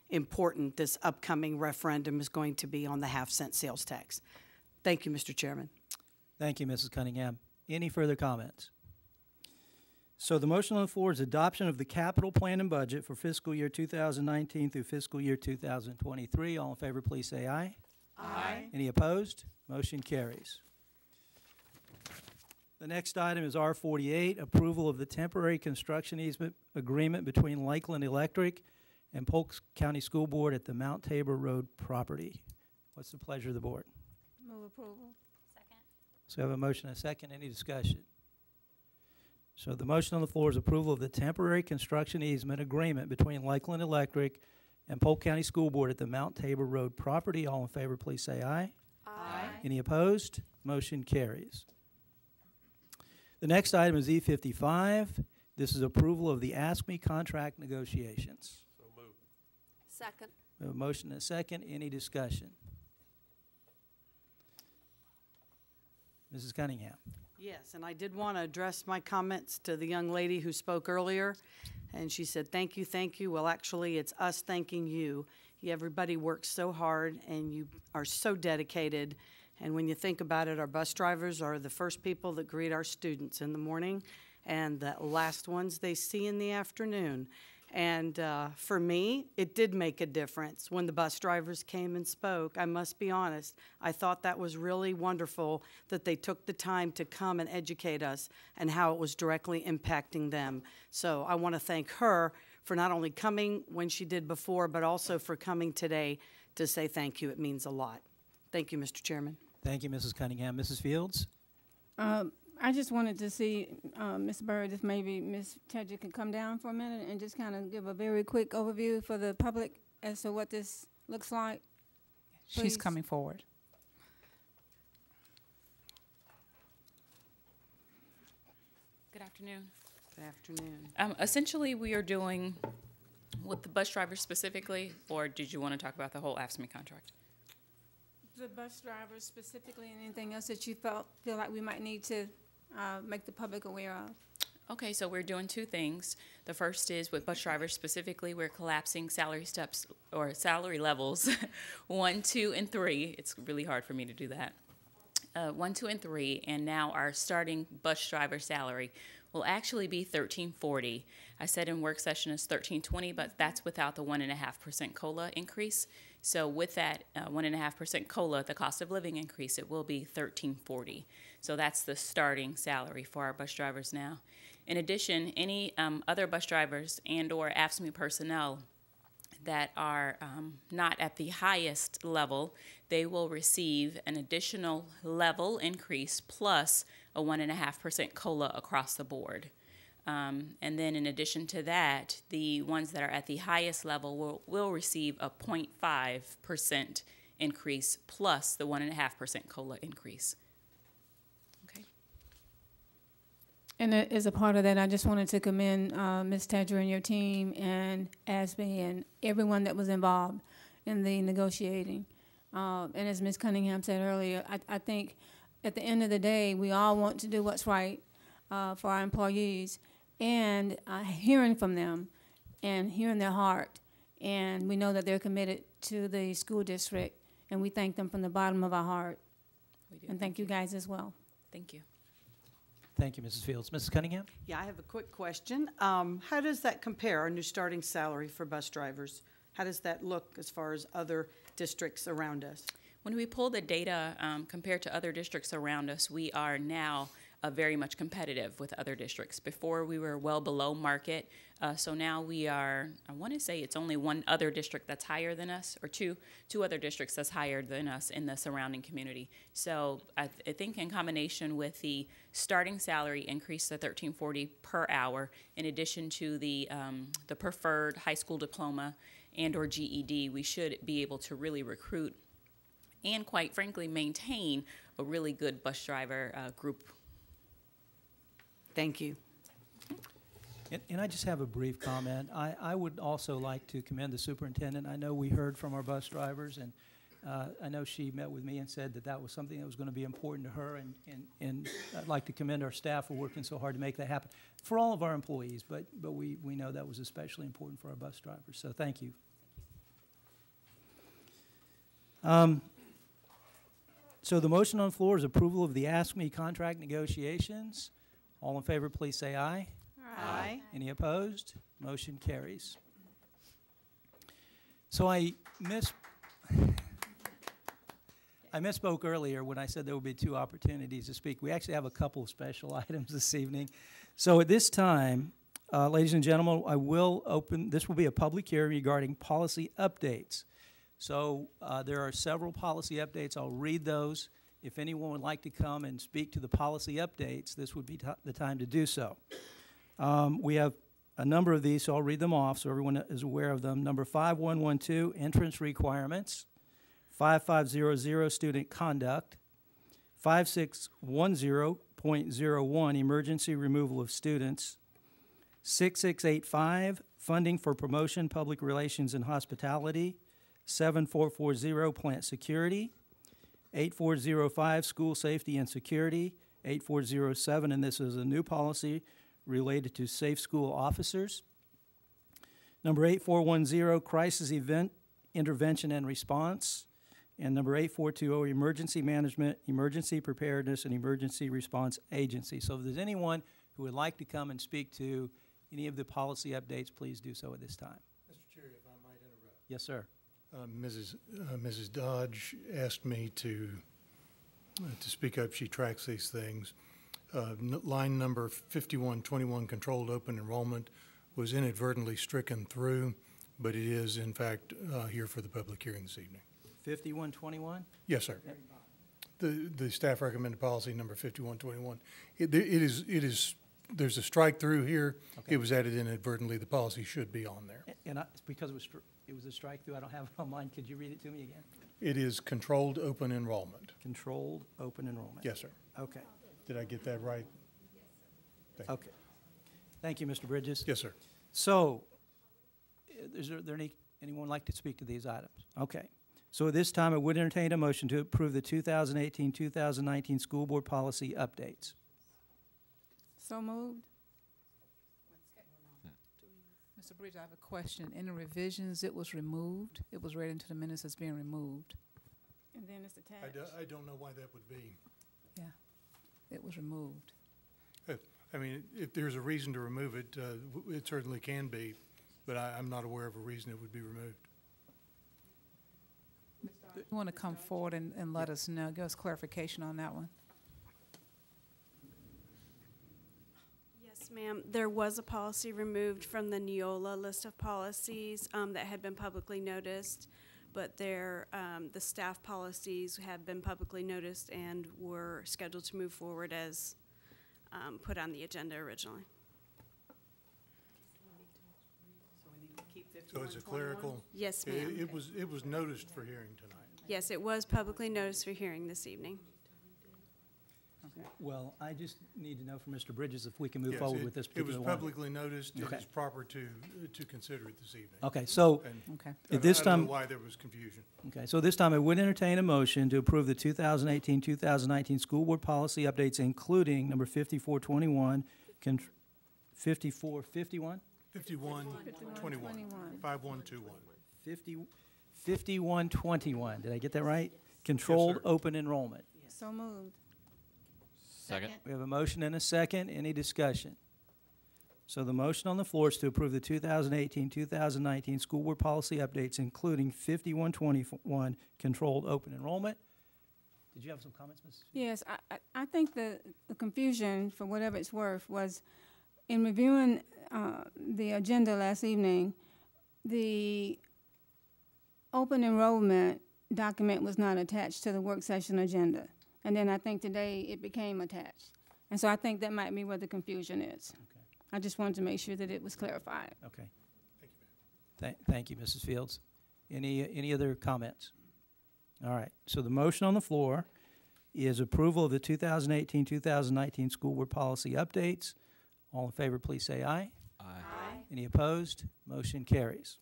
important this upcoming referendum is going to be on the half-cent sales tax. Thank you, Mr. Chairman. Thank you, Mrs. Cunningham. Any further comments? So the motion on the floor is adoption of the capital plan and budget for fiscal year 2019 through fiscal year 2023. All in favor, please say aye. Aye. Any opposed? Motion carries. The next item is R48, approval of the temporary construction easement agreement between Lakeland Electric and Polk County School Board at the Mount Tabor Road property. What's the pleasure of the board? Move approval. Second. So we have a motion and a second. Any discussion? So the motion on the floor is approval of the temporary construction easement agreement between Lakeland Electric and Polk County School Board at the Mount Tabor Road property. All in favor, please say aye. Aye. Any opposed? Motion carries. The next item is E55. This is approval of the AFSCME contract negotiations. So moved. Second. We have a motion and a second. Any discussion? Mrs. Cunningham. Yes, and I did want to address my comments to the young lady who spoke earlier, and she said, thank you, thank you. Well, actually, it's us thanking you. Everybody works so hard, and you are so dedicated. And when you think about it, our bus drivers are the first people that greet our students in the morning and the last ones they see in the afternoon. And for me, it did make a difference when the bus drivers came and spoke. I must be honest. I thought that was really wonderful that they took the time to come and educate us and how it was directly impacting them. So I want to thank her for not only coming when she did before, but also for coming today to say thank you. It means a lot. Thank you, Mr. Chairman. Thank you, Mrs. Cunningham. Mrs. Fields? I just wanted to see, Ms. Bird, if maybe Ms. Tedger can come down for a minute and just kind of give a very quick overview for the public as to what this looks like. She's Please. coming forward. Good afternoon. Good afternoon. Essentially, we are doing with the bus drivers specifically, or did you want to talk about the whole AFSCME contract? The bus drivers specifically, and anything else that you feel like we might need to make the public aware of? Okay, so we're doing two things. The first is with bus drivers specifically, we're collapsing salary steps or salary levels 1, 2, and 3. It's really hard for me to do that. 1, 2, and 3, and now our starting bus driver salary will actually be $13.40. I said in work session it's $13.20, but that's without the 1.5% COLA increase. So with that 1.5% COLA, the cost of living increase, it will be $13.40. So that's the starting salary for our bus drivers now. In addition, any other bus drivers and or AFSCME personnel that are not at the highest level, they will receive an additional level increase plus a 1.5% COLA across the board. And then in addition to that, the ones that are at the highest level will receive a 0.5% increase plus the 1.5% COLA increase. Okay. And as a part of that, I just wanted to commend Ms. Tedger and your team and AFSCME and everyone that was involved in the negotiating. And as Ms. Cunningham said earlier, I think at the end of the day, we all want to do what's right for our employees. And hearing from them and hearing their heart, and we know that they're committed to the school district, and we thank them from the bottom of our heart. We do. And thank you guys as well. Thank you. Thank you, Mrs. Fields. Mrs. Cunningham? Yeah, I have a quick question. How does that compare, our new starting salary for bus drivers? How does that look as far as other districts around us? When we pull the data compared to other districts around us, we are now very much competitive with other districts. Before we were well below market, so now we are, I want to say it's only one other district that's higher than us, or two other districts that's higher than us in the surrounding community. So I think in combination with the starting salary increase to $13.40 per hour, in addition to the preferred high school diploma and or GED, we should be able to really recruit and quite frankly maintain a really good bus driver group. Thank you. And I just have a brief comment. I would also like to commend the superintendent. I know we heard from our bus drivers, and I know she met with me and said that that was something that was going to be important to her, and I'd like to commend our staff for working so hard to make that happen for all of our employees, but we know that was especially important for our bus drivers, so thank you. So the motion on the floor is approval of the AFSCME contract negotiations. All in favor, please say aye. Aye. Any opposed? Motion carries. So I misspoke earlier when I said there will be 2 opportunities to speak. We actually have a couple of special items this evening. So at this time, ladies and gentlemen, I will open, this will be a public hearing regarding policy updates. So there are several policy updates. I'll read those. If anyone would like to come and speak to the policy updates, this would be the time to do so. We have a number of these, so I'll read them off so everyone is aware of them. Number 5112, entrance requirements. 5500, student conduct. 5610.01, emergency removal of students. 6685, funding for promotion, public relations, and hospitality. 7440, plant security. 8405, school safety and security. 8407, and this is a new policy related to safe school officers. Number 8410, crisis event intervention and response. And number 8420, emergency management, emergency preparedness, and emergency response agency. So if there's anyone who would like to come and speak to any of the policy updates, please do so at this time. Mr. Chair, if I might interrupt. Yes, sir. Mrs. Dodge asked me to speak up. She tracks these things. Line number 5121, controlled open enrollment, was inadvertently stricken through, but it is in fact here for the public hearing this evening. 5121? Yes, sir. The staff recommended policy number 5121. There's a strike through here. Okay. It was added inadvertently. The policy should be on there. And because it was a strike through, I don't have it on mine. Could you read it to me again? It is controlled open enrollment. Controlled open enrollment. Yes, sir. Okay. Did I get that right? Okay. Thank you, Mr. Bridges. Yes, sir. So, is there anyone like to speak to these items? Okay. So at this time, I would entertain a motion to approve the 2018-2019 school board policy updates. So moved. Mr. Bridges, I have a question. In the revisions, it was removed. It was read into the minutes as being removed. And then it's attached. I don't know why that would be. Yeah, it was removed. I mean, if there's a reason to remove it, it certainly can be, but I'm not aware of a reason it would be removed. You want to come forward and let us know, give us clarification on that one? Yes, ma'am. There was a policy removed from the Neola list of policies that had been publicly noticed, but the staff policies have been publicly noticed and were scheduled to move forward as put on the agenda originally. So it's a clerical? Yes, ma'am. It was noticed for hearing tonight. Yes, it was publicly noticed for hearing this evening. Well, I just need to know from Mr. Bridges if we can move Yes, forward with this particular It was one. publicly noticed. Okay. It is proper to consider it this evening. Okay, so at this I don't time, know why there was confusion. okay, so this time I would entertain a motion to approve the 2018-2019 school board policy updates, including number 5421, 5451? 5121. 5121. 5121. Did I get that right? Controlled open enrollment. So moved. Second. We have a motion and a second. Any discussion? So the motion on the floor is to approve the 2018-2019 school board policy updates, including 5121, controlled open enrollment. Did you have some comments, Mrs.? Yes, I think the confusion, for whatever it's worth, was in reviewing the agenda last evening, the open enrollment document was not attached to the work session agenda. And then I think today it became attached. And so I think that might be where the confusion is. Okay. I just wanted to make sure that it was clarified. Okay. Thank you, ma'am. Thank you, Mrs. Fields. Any other comments? All right. So the motion on the floor is approval of the 2018-2019 school board policy updates. All in favor, please say aye. Aye. Aye. Any opposed? Motion carries.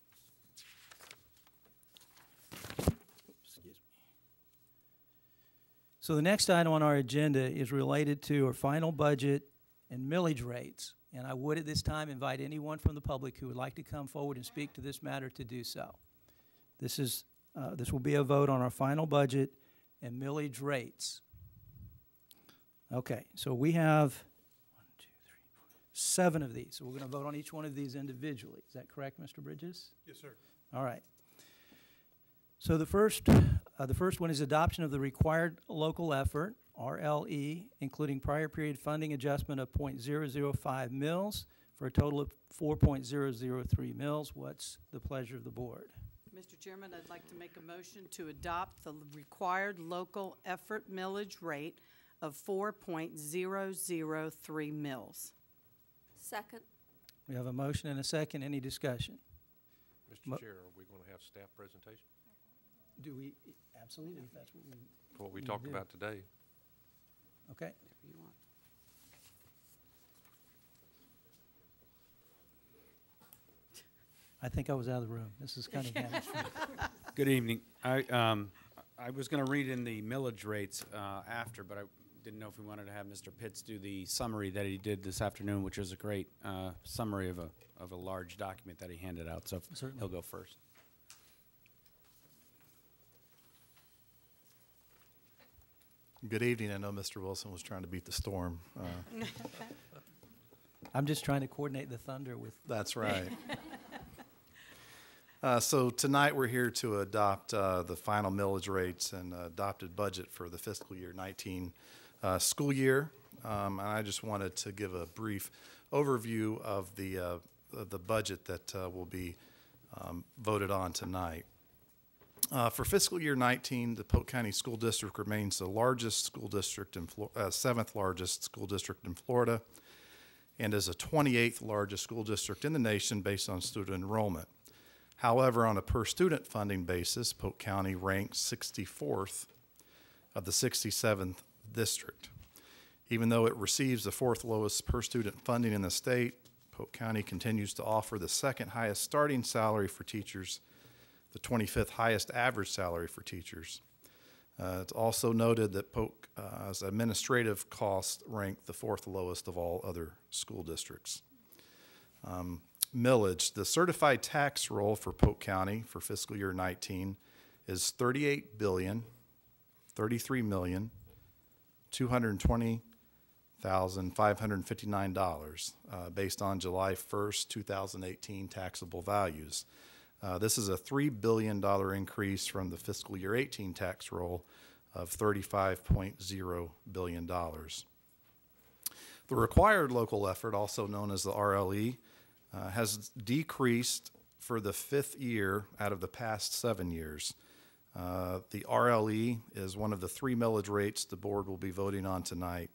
So the next item on our agenda is related to our final budget and millage rates. And I would at this time invite anyone from the public who would like to come forward and speak to this matter to do so. This will be a vote on our final budget and millage rates. Okay, so we have 7 of these. So we're going to vote on each one of these individually. Is that correct, Mr. Bridges? Yes, sir. All right. So the first one is adoption of the required local effort, RLE, including prior period funding adjustment of .005 mils for a total of 4.003 mils. What's the pleasure of the board? Mr. Chairman, I'd like to make a motion to adopt the required local effort millage rate of 4.003 mils. Second. We have a motion and a second. Any discussion? Mr. Chair, are we going to have staff presentation? Do we? Absolutely, if that's what we talked about today. Okay. I think I was out of the room. This is kind of Good evening. I was going to read in the millage rates after, but I didn't know if we wanted to have Mr. Pitts do the summary that he did this afternoon, which was a great summary of a large document that he handed out. So Certainly. He'll go first. Good evening. I know Mr. Wilson was trying to beat the storm. I'm just trying to coordinate the thunder with. That's right. So tonight we're here to adopt the final millage rates and adopted budget for the fiscal year 19 school year. And I just wanted to give a brief overview of the budget that will be voted on tonight. For fiscal year 19, the Polk County School District remains the largest school district in seventh largest school district in Florida, and is the 28th largest school district in the nation based on student enrollment. However, on a per student funding basis, Polk County ranks 64th of the 67th district. Even though it receives the 4th lowest per student funding in the state, Polk County continues to offer the 2nd highest starting salary for teachers, the 25th highest average salary for teachers. It's also noted that Polk's administrative costs rank the 4th lowest of all other school districts. Millage, the certified tax roll for Polk County for fiscal year 19 is $38,033,220,559 based on July 1st, 2018 taxable values. This is a $3 billion increase from the fiscal year 18 tax roll of $35.0 billion. The required local effort, also known as the RLE, has decreased for the 5th year out of the past 7 years. The RLE is one of the 3 millage rates the board will be voting on tonight.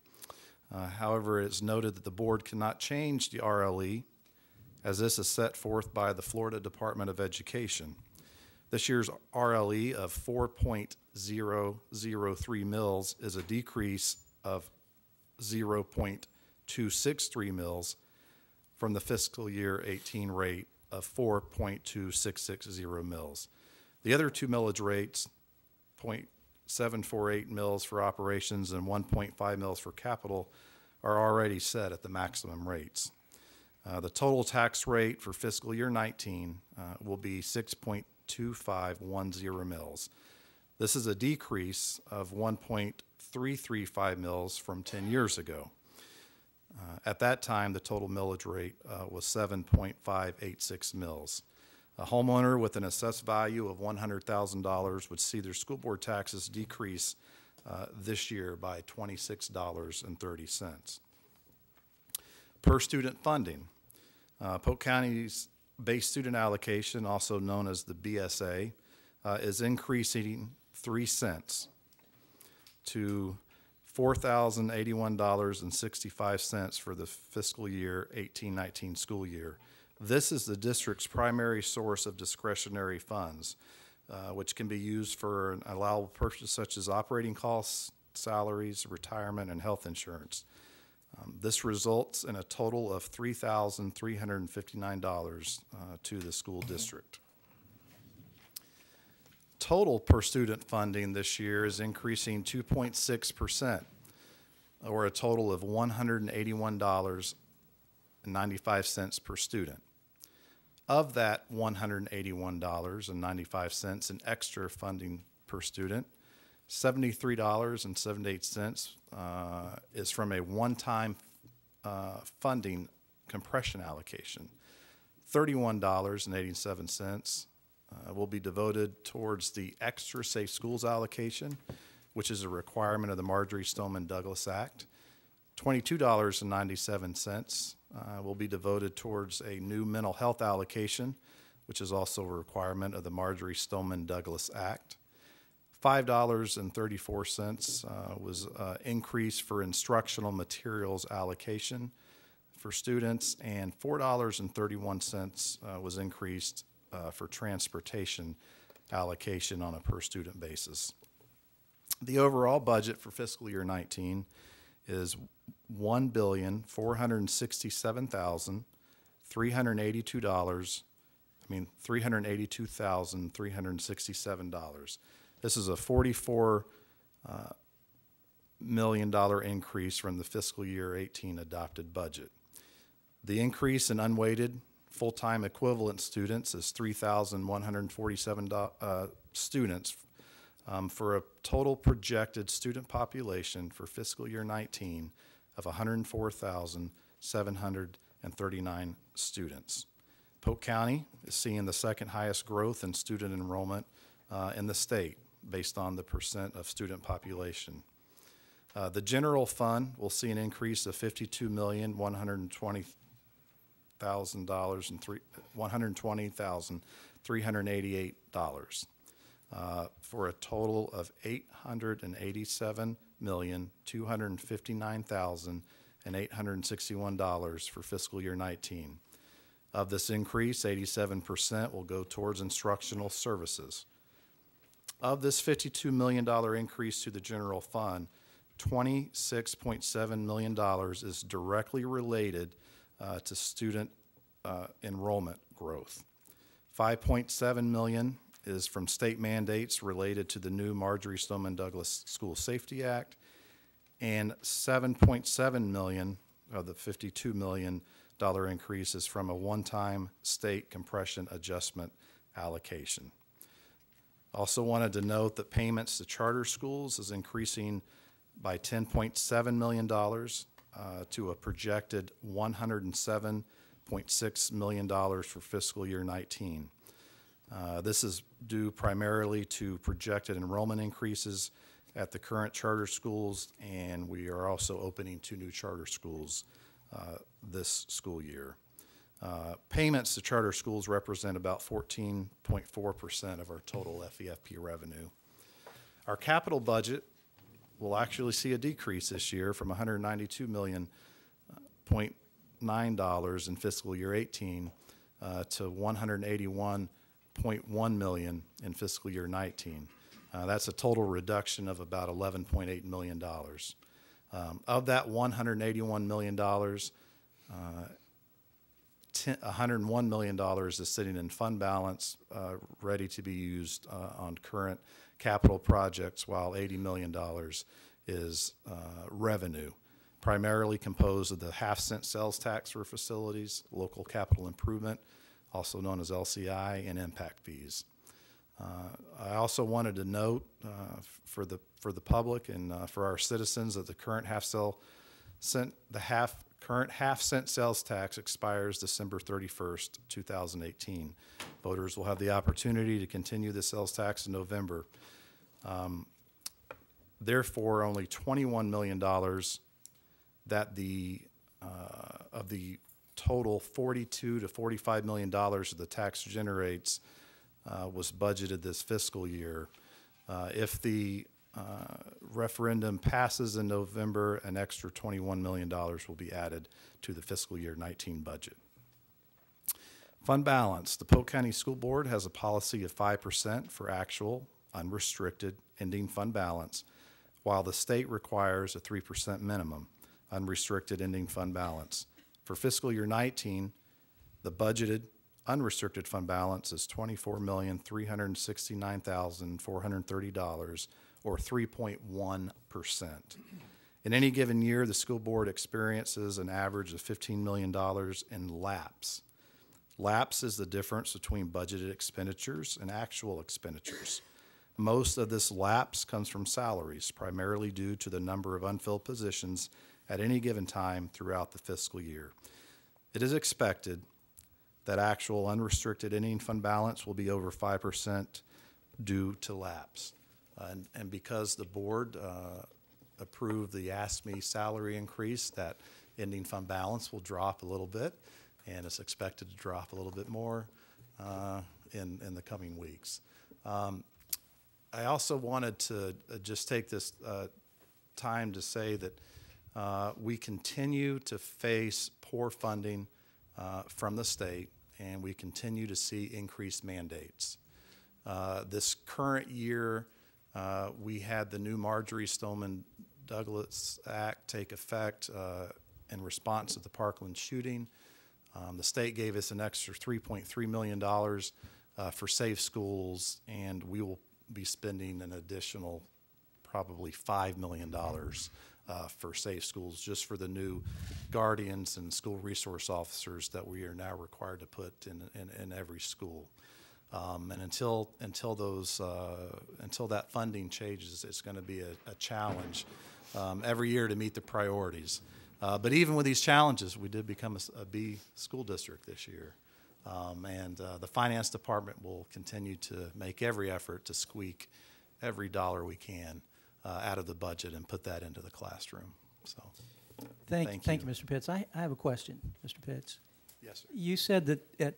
However, it's noted that the board cannot change the RLE, as this is set forth by the Florida Department of Education. This year's RLE of 4.003 mils is a decrease of 0.263 mils from the fiscal year 18 rate of 4.2660 mils. The other 2 millage rates, 0.748 mils for operations and 1.5 mils for capital, are already set at the maximum rates. The total tax rate for fiscal year 19 will be 6.2510 mils. This is a decrease of 1.335 mils from 10 years ago. At that time, the total millage rate was 7.586 mils. A homeowner with an assessed value of $100,000 would see their school board taxes decrease this year by $26.30. Per student funding, Polk County's base student allocation, also known as the BSA, is increasing 3 cents to $4,081.65 for the fiscal year 18-19 school year. This is the district's primary source of discretionary funds, which can be used for an allowable purposes such as operating costs, salaries, retirement, and health insurance. This results in a total of $3,359 to the school district. Total per student funding this year is increasing 2.6%, or a total of $181.95 per student. Of that $181.95 in extra funding per student, $73.78 is from a one-time funding compression allocation. $31.87 will be devoted towards the Extra Safe Schools allocation, which is a requirement of the Marjorie Stoneman Douglas Act. $22.97 will be devoted towards a new mental health allocation, which is also a requirement of the Marjorie Stoneman Douglas Act. $5.34 was increased for instructional materials allocation for students, and $4.31 was increased for transportation allocation on a per student basis. The overall budget for fiscal year 19 is $382,367. This is a $44 million increase from the fiscal year 18 adopted budget. The increase in unweighted full-time equivalent students is 3,147 students for a total projected student population for fiscal year 19 of 104,700 239 students. Polk County is seeing the second highest growth in student enrollment in the state based on the percent of student population. The general fund will see an increase of $52,120,388 for a total of $887,259,861 for fiscal year 19. Of this increase, 87% will go towards instructional services. Of this $52 million increase to the general fund, $26.7 million is directly related to student enrollment growth. $5.7 million is from state mandates related to the new Marjorie Stoneman Douglas School Safety Act, and $7.7 million of the $52 million increase is from a one-time state compression adjustment allocation. Also wanted to note that payments to charter schools is increasing by $10.7 million to a projected $107.6 million for fiscal year 19. This is due primarily to projected enrollment increases at the current charter schools, and we are also opening 2 new charter schools this school year. Payments to charter schools represent about 14.4% of our total FEFP revenue. Our capital budget will actually see a decrease this year from $192.9 million in fiscal year 18 to $181.1 million in fiscal year 19. That's a total reduction of about $11.8 million. Of that $181 million, $101 million is sitting in fund balance, ready to be used on current capital projects, while $80 million is revenue, primarily composed of the half-cent sales tax for facilities, local capital improvement, also known as LCI, and impact fees. I also wanted to note for the public and for our citizens that the current current half-cent sales tax expires December 31st, 2018. Voters will have the opportunity to continue the sales tax in November. Therefore, only $21 million that of the total $42 to $45 million that the tax generates was budgeted this fiscal year. If the referendum passes in November, an extra $21 million will be added to the fiscal year 19 budget. Fund balance. The Polk County School Board has a policy of 5% for actual, unrestricted ending fund balance, while the state requires a 3% minimum unrestricted ending fund balance. For fiscal year 19, the budgeted unrestricted fund balance is $24,369,430, or 3.1%. In any given year, the school board experiences an average of $15 million in lapse. Lapse is the difference between budgeted expenditures and actual expenditures. Most of this lapse comes from salaries, primarily due to the number of unfilled positions at any given time throughout the fiscal year. It is expected that actual unrestricted ending fund balance will be over 5% due to lapse. And because the board approved the AFSCME salary increase, that ending fund balance will drop a little bit, and it's expected to drop a little bit more in the coming weeks. I also wanted to just take this time to say that we continue to face poor funding from the state, and we continue to see increased mandates. This current year, we had the new Marjorie Stoneman Douglas Act take effect in response to the Parkland shooting. The state gave us an extra $3.3 million for safe schools, and we will be spending an additional probably $5 million for safe schools, just for the new guardians and school resource officers that we are now required to put in every school. And until that funding changes, it's going to be a challenge every year to meet the priorities. But even with these challenges, we did become a B school district this year. And the finance department will continue to make every effort to squeak every dollar we can out of the budget and put that into the classroom. So, thank you, Mr. Pitts. I have a question, Mr. Pitts. Yes, sir. You said that at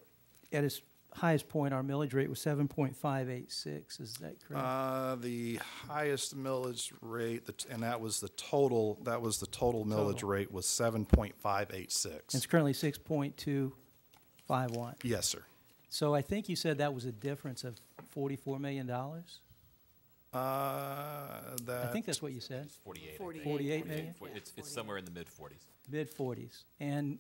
its highest point, our millage rate was 7.586. Is that correct? The highest millage rate, and that was the total. That was the total millage rate was 7.586. It's currently 6.251. Yes, sir. So I think you said that was a difference of $44 million. I think that's what you said. 48. 48 million. It's somewhere in the mid 40s. Mid 40s, and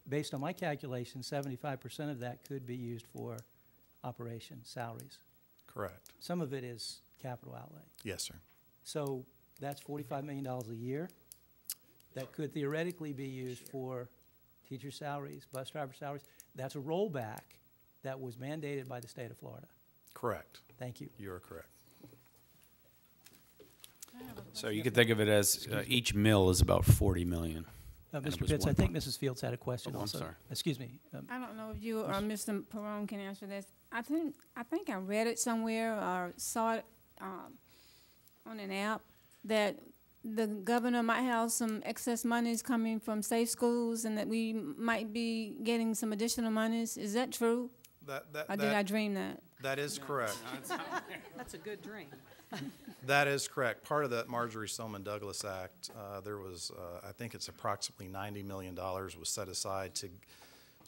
based on my calculations, 75% of that could be used for operation salaries. Correct. Some of it is capital outlay. Yes, sir. So that's $45 million a year that could theoretically be used for teacher salaries, bus driver salaries. That's a rollback that was mandated by the state of Florida. Correct. Thank you. You are correct. So you could think of it as each mill is about 40 million. Mr. Pitts, I think Mrs. Fields had a question also. I'm sorry. Excuse me. I don't know if you or Mr. Perone can answer this. I think I read it somewhere or saw it on an app that the governor might have some excess monies coming from safe schools and that we might be getting some additional monies. Is that true? Or did I dream that? That is correct. That's a good dream. That is correct. Part of that Marjorie Stoneman Douglas Act, there was, I think it's approximately $90 million was set aside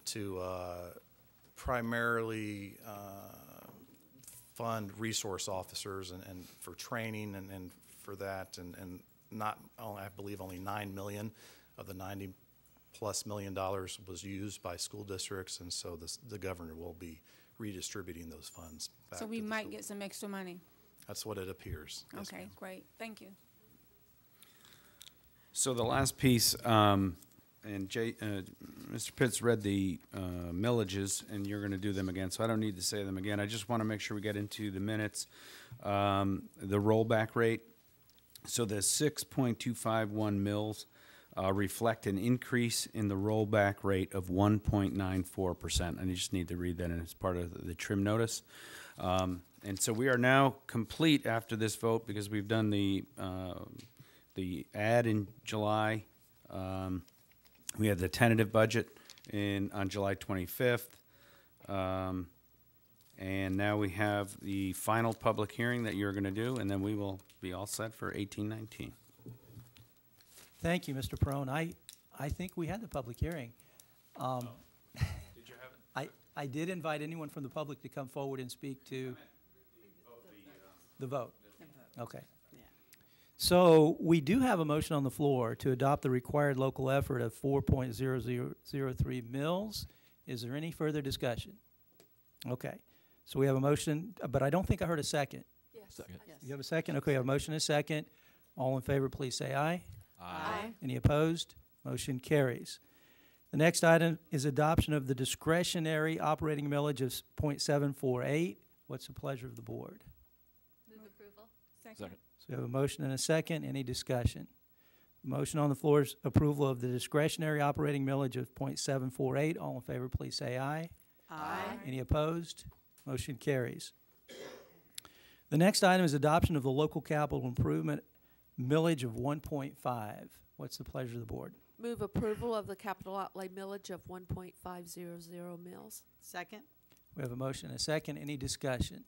to primarily fund resource officers and for training and for that, and not, I believe only $9 million of the $90+ million was used by school districts, and so the governor will be redistributing those funds back. So we might get some extra money. That's what it appears. Yes, Okay, great. Thank you. So the last piece, and Mr. Pitts read the millages, and you're going to do them again, so I don't need to say them again. I just want to make sure we get into the minutes. The rollback rate, so the 6.251 mills reflect an increase in the rollback rate of 1.94%. And you just need to read that as part of the trim notice. And so we are now complete after this vote because we've done the ad in July. We had the tentative budget on July 25th. And now we have the final public hearing that you're going to do, and then we will be all set for 1819. Thank you, Mr. Perone. I think we had the public hearing. Did you have it? I did invite anyone from the public to come forward and speak to the vote. Okay. Yeah. So we do have a motion on the floor to adopt the required local effort of 4.0003 mils. Is there any further discussion? Okay. So we have a motion, but I don't think I heard a second. Yes. Second. Yes. You have a second? Okay, we have a motion and a second. All in favor, please say aye. Aye. Any opposed? Motion carries. The next item is adoption of the discretionary operating millage of .748. What's the pleasure of the board? Move approval. Second. So we have a motion and a second. Any discussion? The motion on the floor is approval of the discretionary operating millage of .748. All in favor, please say aye. Aye. Any opposed? Motion carries. The next item is adoption of the local capital improvement millage of 1.5. What's the pleasure of the board? Move approval of the capital outlay millage of 1.500 mils. Second? We have a motion and a second. Any discussion?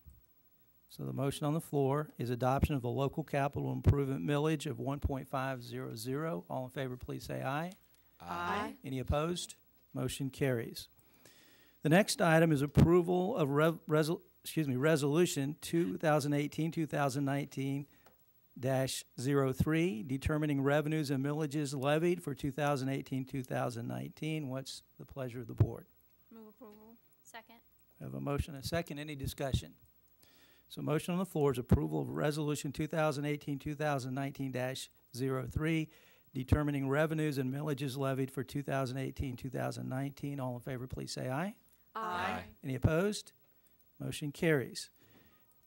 So the motion on the floor is adoption of the local capital improvement millage of 1.500. All in favor, please say aye. Aye. Any opposed? Motion carries. The next item is approval of resolution 2018-2019-03, determining revenues and millages levied for 2018-2019. What's the pleasure of the board? Move approval. Second. We have a motion and a second. Any discussion? So motion on the floor is approval of resolution 2018-2019-03, determining revenues and millages levied for 2018-2019. All in favor, please say aye. Aye. Any opposed? Motion carries.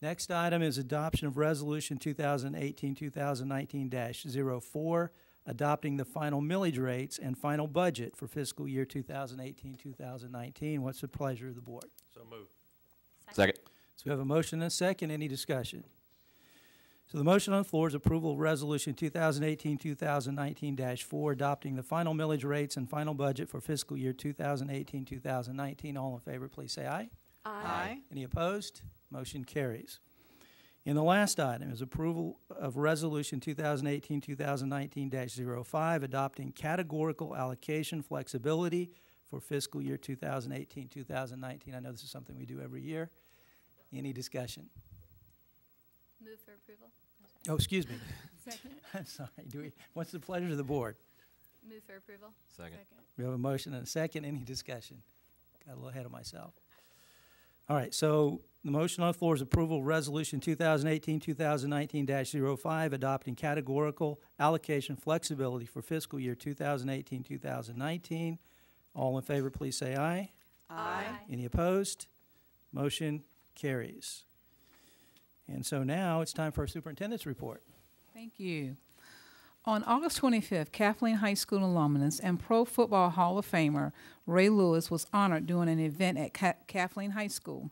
Next item is adoption of resolution 2018-2019-04, adopting the final millage rates and final budget for fiscal year 2018-2019. What's the pleasure of the board? So moved. Second. So we have a motion and a second. Any discussion? So the motion on the floor is approval of Resolution 2018-2019-4, adopting the final millage rates and final budget for fiscal year 2018-2019. All in favor, please say aye. Aye. Any opposed? Motion carries. And the last item is approval of Resolution 2018-2019-05, adopting categorical allocation flexibility for fiscal year 2018-2019. I know this is something we do every year. Any discussion? Move for approval. Oh, excuse me. Second. I'm sorry. What's the pleasure of the board? Move for approval. Second. We have a motion and a second. Any discussion? Got a little ahead of myself. All right, so the motion on the floor is approval of Resolution 2018-2019-05, adopting categorical allocation flexibility for fiscal year 2018-2019. All in favor, please say aye. Aye. Any opposed? Motion carries. And so now it's time for our superintendent's report. Thank you. On August 25th, Kathleen High School alumnus and Pro Football Hall of Famer Ray Lewis was honored during an event at Kathleen High School.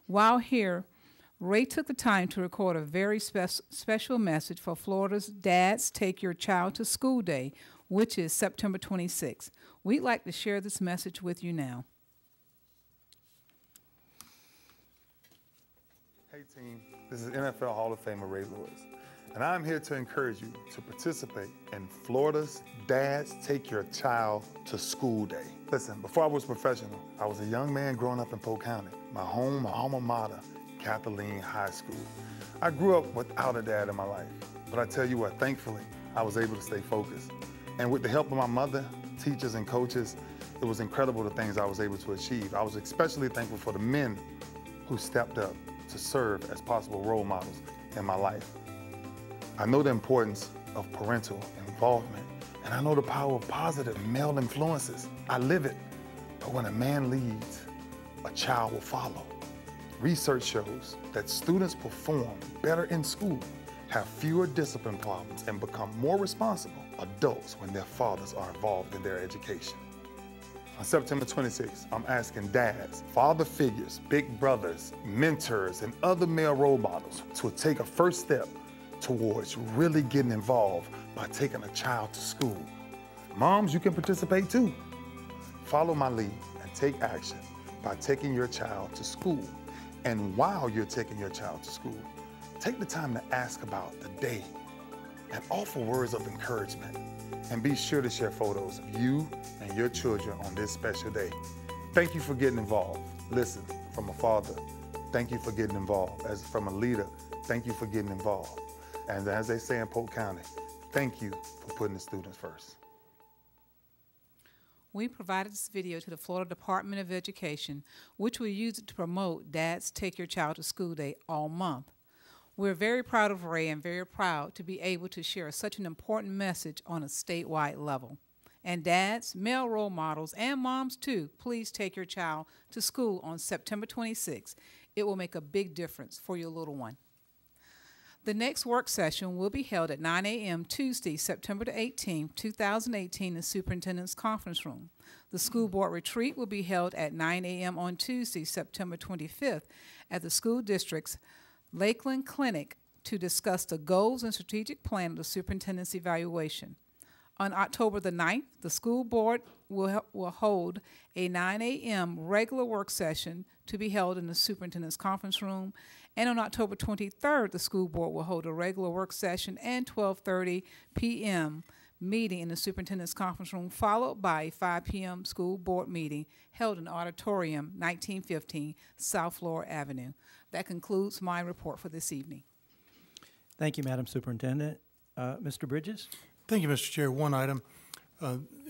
While here, Ray took the time to record a very special message for Florida's Dads Take Your Child to School Day, which is September 26th. We'd like to share this message with you now. Hey team, this is NFL Hall of Famer Ray Lewis, and I'm here to encourage you to participate in Florida's Dads Take Your Child to School Day. Listen, before I was professional, I was a young man growing up in Polk County, my home, my alma mater, Kathleen High School. I grew up without a dad in my life, but I tell you what, thankfully, I was able to stay focused. And with the help of my mother, teachers, and coaches, it was incredible the things I was able to achieve. I was especially thankful for the men who stepped up to serve as possible role models in my life. I know the importance of parental involvement, and I know the power of positive male influences. I live it, but when a man leads, a child will follow. Research shows that students perform better in school, have fewer discipline problems, and become more responsible adults when their fathers are involved in their education. On September 26th, I'm asking dads, father figures, big brothers, mentors, and other male role models to take a first step towards really getting involved by taking a child to school. Moms, you can participate too. Follow my lead and take action by taking your child to school. And while you're taking your child to school, take the time to ask about the day and offer words of encouragement. And be sure to share photos of you and your children on this special day. Thank you for getting involved. Listen, from a father, thank you for getting involved. As from a leader, thank you for getting involved. And as they say in Polk County, thank you for putting the students first. We provided this video to the Florida Department of Education, which will use it to promote Dads Take Your Child to School Day all month. We're very proud of Ray and very proud to be able to share such an important message on a statewide level. And dads, male role models, and moms too, please take your child to school on September 26th. It will make a big difference for your little one. The next work session will be held at 9 a.m. Tuesday, September the 18th, 2018 in the Superintendent's Conference Room. The school board retreat will be held at 9 a.m. on Tuesday, September 25th at the school district's Lakeland Clinic to discuss the goals and strategic plan of the superintendent's evaluation. On October the 9th, the school board will hold a 9 a.m. regular work session to be held in the superintendent's conference room. And on October 23rd, the school board will hold a regular work session and 12:30 p.m. meeting in the superintendent's conference room, followed by a 5 p.m. school board meeting held in Auditorium 1915 South Flora Avenue. That concludes my report for this evening. Thank you, Madam Superintendent. Mr. Bridges? Thank you, Mr. Chair. One item.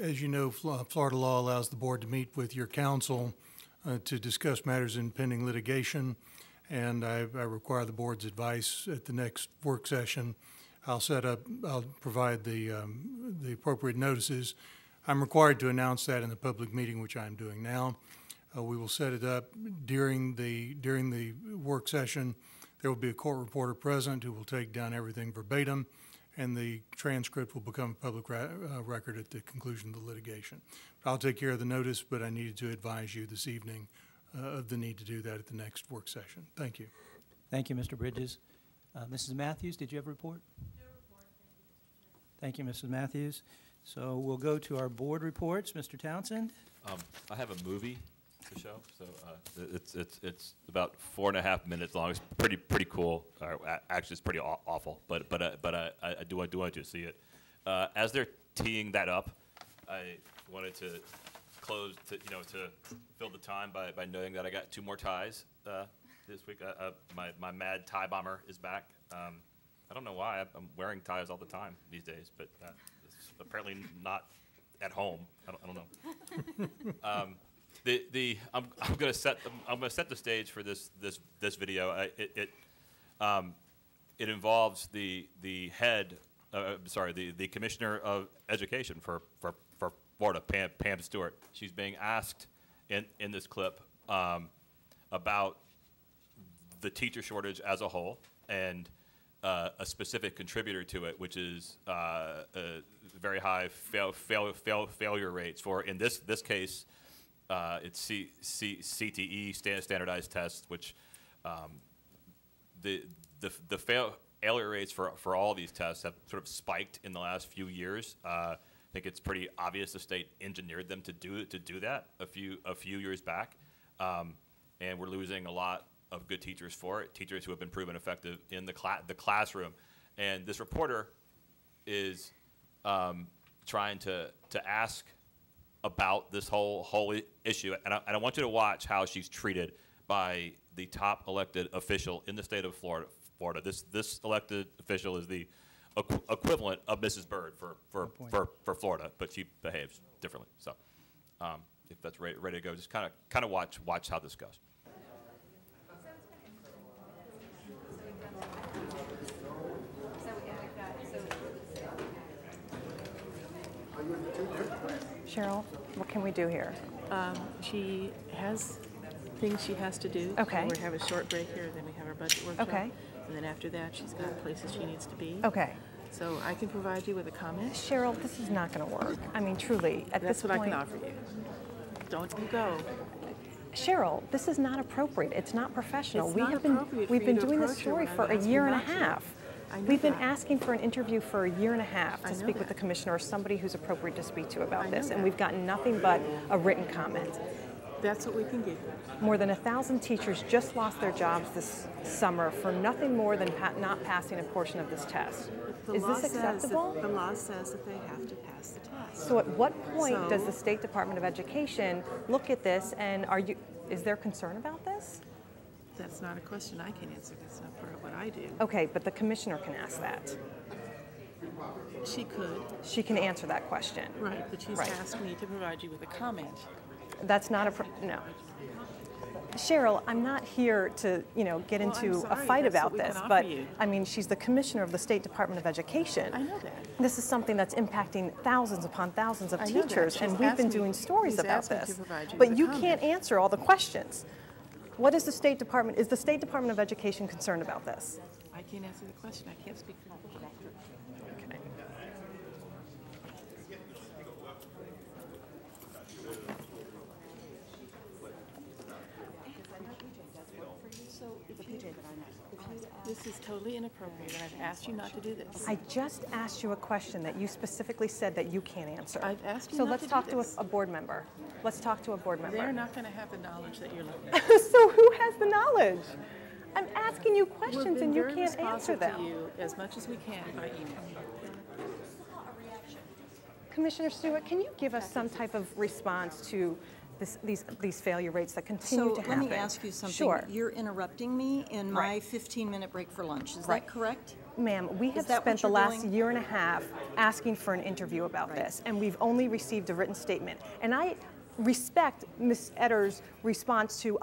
As you know, Florida law allows the board to meet with your counsel to discuss matters in pending litigation, and I require the board's advice at the next work session. I'll provide the appropriate notices. I'm required to announce that in the public meeting, which I'm doing now. We will set it up during the work session. There will be a court reporter present who will take down everything verbatim, and the transcript will become public record at the conclusion of the litigation. I'll take care of the notice, but I needed to advise you this evening of the need to do that at the next work session. Thank you. Thank you, Mr. Bridges. Mrs. Matthews, did you have a report? No report. Thank you, Mrs. Matthews. So we'll go to our board reports. Mr. Townsend? I have a movie to show. So it's about 4.5 minutes long. It's pretty cool. Actually, it's pretty awful. But I do want you to see it. As they're teeing that up, I wanted to close to fill the time by noting that I got 2 more ties this week. My mad tie bomber is back. I don't know why. I'm wearing ties all the time these days, but it's apparently not at home. I don't know. I'm gonna set the stage for this video. It involves the head, the commissioner of education for Florida, Pam Stewart. She's being asked in this clip about the teacher shortage as a whole and a specific contributor to it, which is very high failure rates for, in this case, it's CTE, standardized tests, which the failure rates for all these tests have sort of spiked in the last few years. I think it's pretty obvious the state engineered them to do that a few years back, and we're losing a lot of good teachers for it, teachers who have been proven effective in the classroom. And this reporter is trying to ask about this whole issue, and I want you to watch how she's treated by the top elected official in the state of Florida. This elected official is the equivalent of Mrs. Byrd for Florida, but she behaves differently. So, if that's ready to go, just kind of watch how this goes. Cheryl, what can we do here? She has things she has to do. Okay. So we have a short break here, then we have our budget workshop. Okay. And then after that, she's got places she needs to be. Okay. So I can provide you with a comment. Cheryl, this is not going to work. I mean, truly, at That's this what point. I can offer you. Don't you go. Cheryl, this is not appropriate. It's not professional. It's not appropriate for We've you been to doing this approach her story when for I'm a asking year and a not to. half. I know We've been that. asking for an interview for a year and a half I to know speak with the that. commissioner or somebody who's appropriate to speak to I about know this, and that. we've gotten nothing but a written comment. That's what we can give you. More than 1,000 teachers just lost their jobs this summer for nothing more than not passing a portion of this test. Is this acceptable? The law says that they have to pass the test. So at what point does the State Department of Education look at this, and is there concern about this? That's not a question I can answer. That's not part of what I do. Okay, but the commissioner can ask that. She could. She can answer that question. Right, but she's asked me to provide you with a comment. That's not no. Cheryl, I'm not here to, get into a fight about this, but I mean, she's the commissioner of the State Department of Education. I know that. This is something that's impacting thousands upon thousands of teachers, and we've been doing stories about this. But you can't answer all the questions. What is the State Department? Is the State Department of Education concerned about this? I can't answer the question. I can't speak for the director. Okay. This is totally inappropriate, and I've asked you not to do this. I just asked you a question that you specifically said that you can't answer. I've asked you so not let's to talk do to this. a board member. Let's talk to a board member. They're not going to have the knowledge that you're looking for. So who has the knowledge? I'm asking you questions and you can't answer responsive them. to you as much as we can by email. Commissioner Stewart, can you give us some type of response to these failure rates that continue to happen? Let me ask you something. Sure. You're interrupting me in my 15-minute break for lunch. Is that correct? Ma'am, we have spent the last year and a half asking for an interview about this, and we've only received a written statement. And I respect Ms. Etter's response to,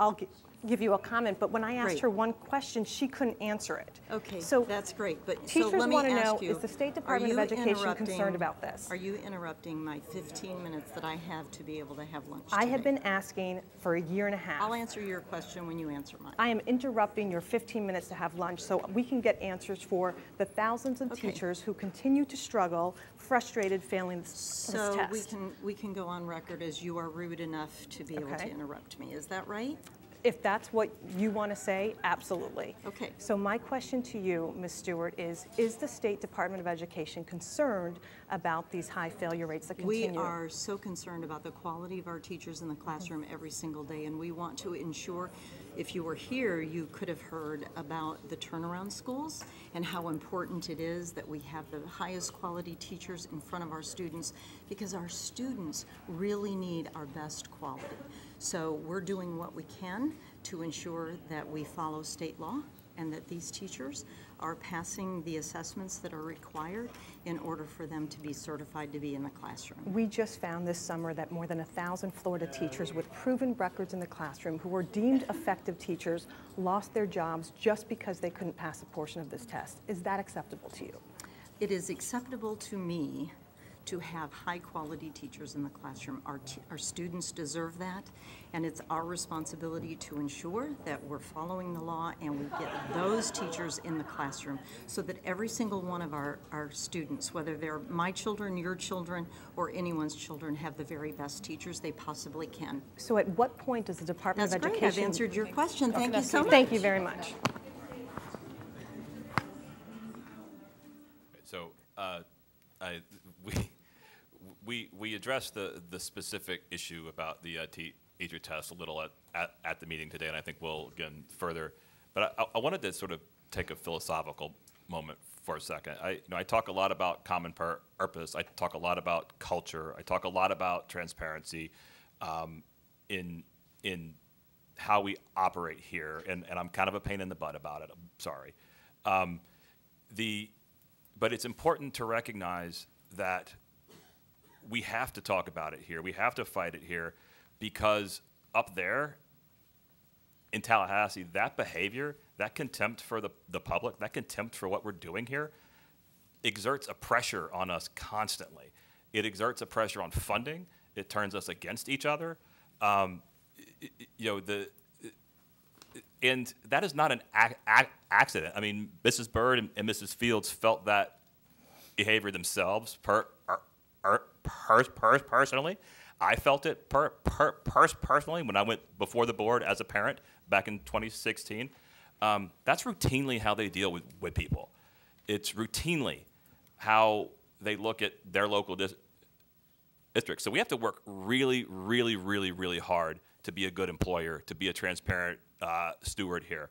give you a comment, but when I asked Great. her one question, she couldn't answer it. Okay, So that's great, but so teachers let me want to ask know, you, is the State are Department of you Education interrupting- concerned about this? Are you interrupting my 15 minutes that I have to be able to have lunch I have today? been asking for a year and a half. I'll answer your question when you answer mine. I am interrupting your 15 minutes to have lunch so we can get answers for the thousands of Okay. teachers who continue to struggle, frustrated, failing this So test. we can go on record as you are rude enough to be able to Okay. interrupt me. Is that right? If that's what you want to say, absolutely. Okay. So my question to you, Ms. Stewart, is the State Department of Education concerned about these high failure rates that continue? We are so concerned about the quality of our teachers in the classroom every single day, and we want to ensure, if you were here, you could have heard about the turnaround schools and how important it is that we have the highest quality teachers in front of our students, because our students really need our best quality. So we're doing what we can to ensure that we follow state law and that these teachers are passing the assessments that are required in order for them to be certified to be in the classroom. We just found this summer that more than 1,000 Florida teachers with proven records in the classroom who were deemed effective teachers lost their jobs just because they couldn't pass a portion of this test. Is that acceptable to you? It is acceptable to me to have high-quality teachers in the classroom. Our students deserve that, and it's our responsibility to ensure that we're following the law and we get those teachers in the classroom so that every single one of our students, whether they're my children, your children, or anyone's children, have the very best teachers they possibly can. So at what point does the Department That's of great. Education... I've answered your question. Thank you so much. Thank you very much. So we addressed the specific issue about the teacher test a little at the meeting today, and I think we'll again further. But I wanted to sort of take a philosophical moment for a second. I talk a lot about common purpose. I talk a lot about culture. I talk a lot about transparency in how we operate here, and I'm kind of a pain in the butt about it. I'm sorry. But it's important to recognize that we have to talk about it here. We have to fight it here, because up there in Tallahassee, that behavior, that contempt for the public, that contempt for what we're doing here exerts a pressure on us constantly. It exerts a pressure on funding. It turns us against each other. And that is not an accident. I mean, Mrs. Bird and Mrs. Fields felt that behavior themselves personally. I felt it personally when I went before the board as a parent back in 2016. That's routinely how they deal with people. It's routinely how they look at their local districts. So we have to work really, really, really, really hard to be a good employer, to be a transparent steward here,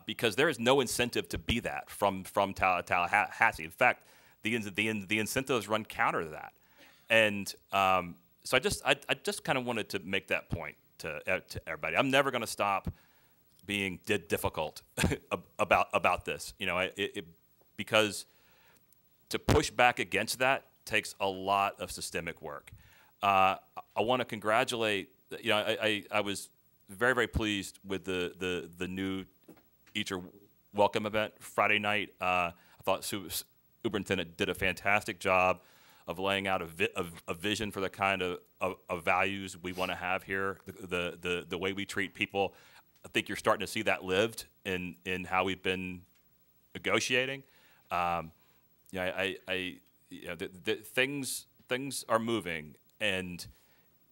because there is no incentive to be that from Tallahassee. In fact, the incentives run counter to that, and so I just kind of wanted to make that point to everybody. I'm never going to stop being difficult about this, because to push back against that takes a lot of systemic work. I want to congratulate. I was very, very pleased with the new teacher welcome event Friday night. I thought Superintendent did a fantastic job of laying out a vision for the kind of values we want to have here, the way we treat people. I think you're starting to see that lived in how we've been negotiating. Things are moving, and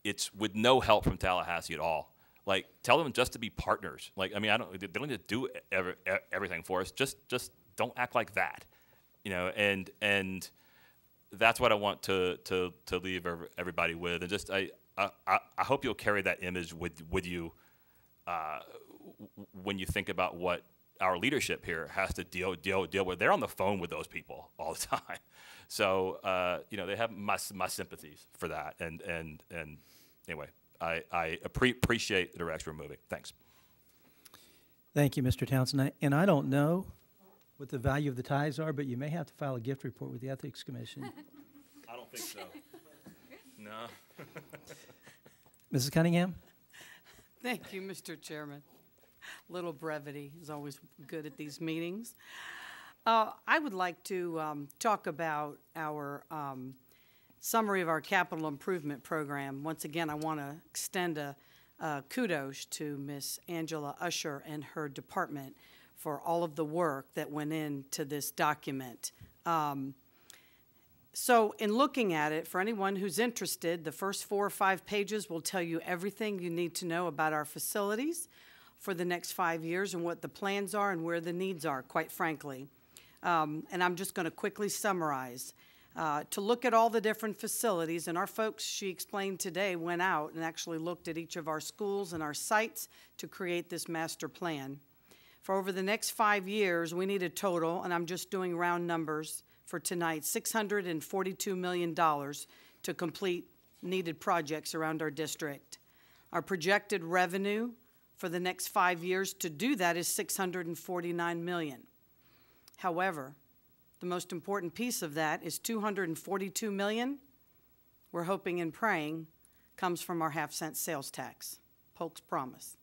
it's with no help from Tallahassee at all. Like, tell them just to be partners. Like, I mean, they don't need to do everything for us. Just don't act like that, And that's what I want to leave everybody with. And just I hope you'll carry that image with you when you think about what our leadership here has to deal with. They're on the phone with those people all the time. So they have my sympathies for that. And anyway, I appreciate the direction we're moving. Thanks. Thank you, Mr. Townsend. And I don't know what the value of the ties are, but you may have to file a gift report with the Ethics Commission. I don't think so. No. Mrs. Cunningham? Thank you, Mr. Chairman. Little brevity is always good at these meetings. I would like to talk about our summary of our capital improvement program. Once again, I want to extend a kudos to Miss Angela Usher and her department for all of the work that went into this document. So in looking at it, for anyone who's interested, the first 4 or 5 pages will tell you everything you need to know about our facilities for the next 5 years and what the plans are and where the needs are, quite frankly. And I'm just going to quickly summarize. To look at all the different facilities, and our folks, she explained today, went out and actually looked at each of our schools and our sites to create this master plan. For over the next 5 years, we need a total, and I'm just doing round numbers for tonight, $642 million to complete needed projects around our district. Our projected revenue for the next 5 years to do that is $649 million. However, the most important piece of that is $242 million, we're hoping and praying, comes from our half-cent sales tax, Polk's promise.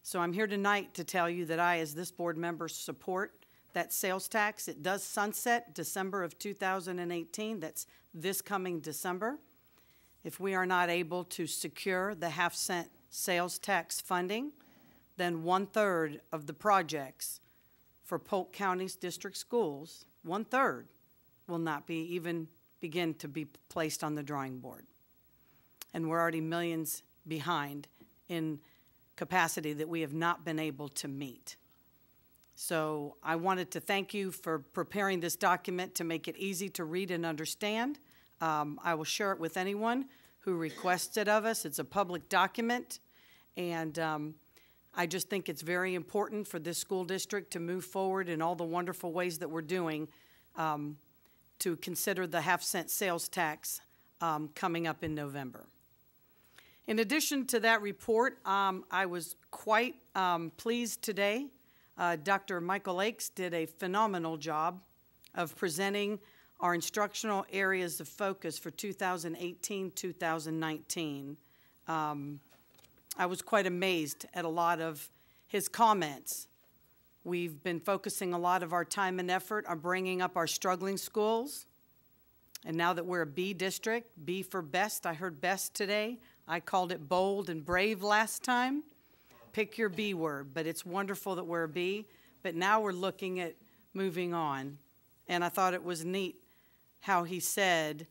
So I'm here tonight to tell you that I, as this board member, support that sales tax. It does sunset December of 2018. That's this coming December. If we are not able to secure the half-cent sales tax funding, then 1/3 of the projects for Polk County's district schools, 1/3 will not be even begin to be placed on the drawing board. And we're already millions behind in capacity that we have not been able to meet. So I wanted to thank you for preparing this document to make it easy to read and understand. I will share it with anyone who requests it of us. It's a public document, and I just think it's very important for this school district to move forward in all the wonderful ways that we're doing to consider the half-cent sales tax coming up in November. In addition to that report, I was quite pleased today. Dr. Michael Akes did a phenomenal job of presenting our instructional areas of focus for 2018-2019. I was quite amazed at a lot of his comments. We've been focusing a lot of our time and effort on bringing up our struggling schools. And now that we're a B district, B for best, I heard best today. I called it bold and brave last time. Pick your B word, but it's wonderful that we're a B. But now we're looking at moving on. And I thought it was neat how he said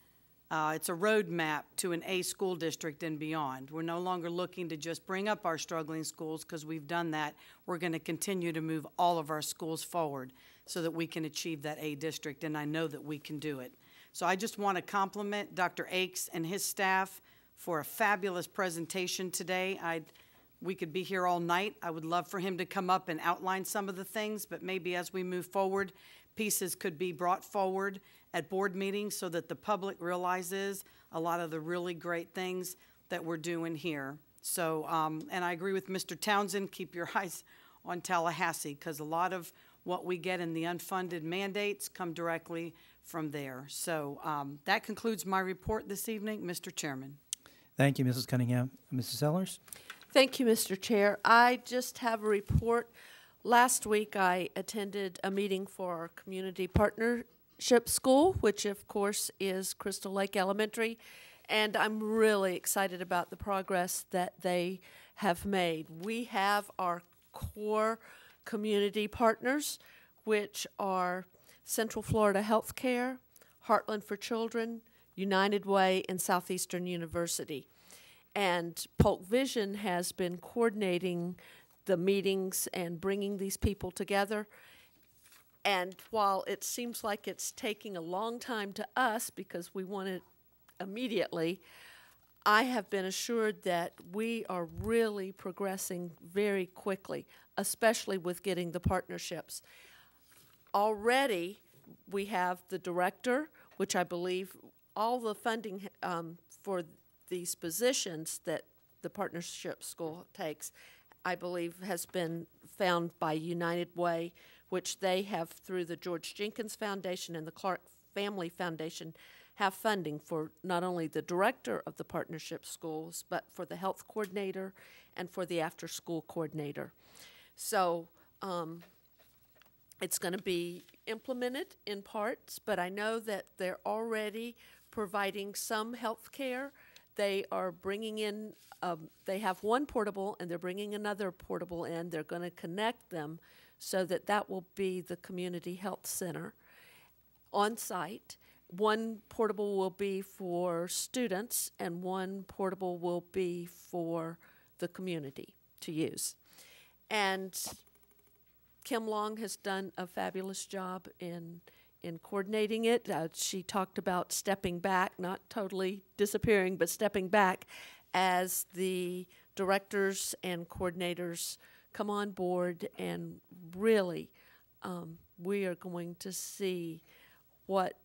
it's a roadmap to an A school district and beyond. We're no longer looking to just bring up our struggling schools because we've done that. We're going to continue to move all of our schools forward so that we can achieve that A district, and I know that we can do it. So I just want to compliment Dr. Akes and his staff for a fabulous presentation today. We could be here all night. I would love for him to come up and outline some of the things, but maybe as we move forward, pieces could be brought forward at board meetings so that the public realizes a lot of the really great things that we're doing here. So, and I agree with Mr. Townsend, keep your eyes on Tallahassee, because a lot of what we get in the unfunded mandates come directly from there. So that concludes my report this evening, Mr. Chairman. Thank you, Mrs. Cunningham. Mrs. Sellers? Thank you, Mr. Chair. I just have a report. Last week, I attended a meeting for our community partnership school, which of course is Crystal Lake Elementary, and I'm really excited about the progress that they have made. We have our core community partners, which are Central Florida Healthcare, Heartland for Children, United Way, and Southeastern University. And Polk Vision has been coordinating the meetings and bringing these people together. And while it seems like it's taking a long time to us because we want it immediately, I have been assured that we are really progressing very quickly, especially with getting the partnerships. Already, we have the director, which I believe all the funding for these positions that the partnership school takes, I believe, has been found by United Way, which they have through the George Jenkins Foundation and the Clark Family Foundation have funding for not only the director of the partnership schools, but for the health coordinator and for the after-school coordinator. So it's going to be implemented in parts, but I know that they're already providing some health care. They are bringing in, they have one portable and they're bringing another portable in. They're going to connect them so that that will be the community health center on site. One portable will be for students and one portable will be for the community to use. And Kim Long has done a fabulous job in coordinating it. She talked about stepping back, not totally disappearing, but stepping back as the directors and coordinators come on board, and really we are going to see what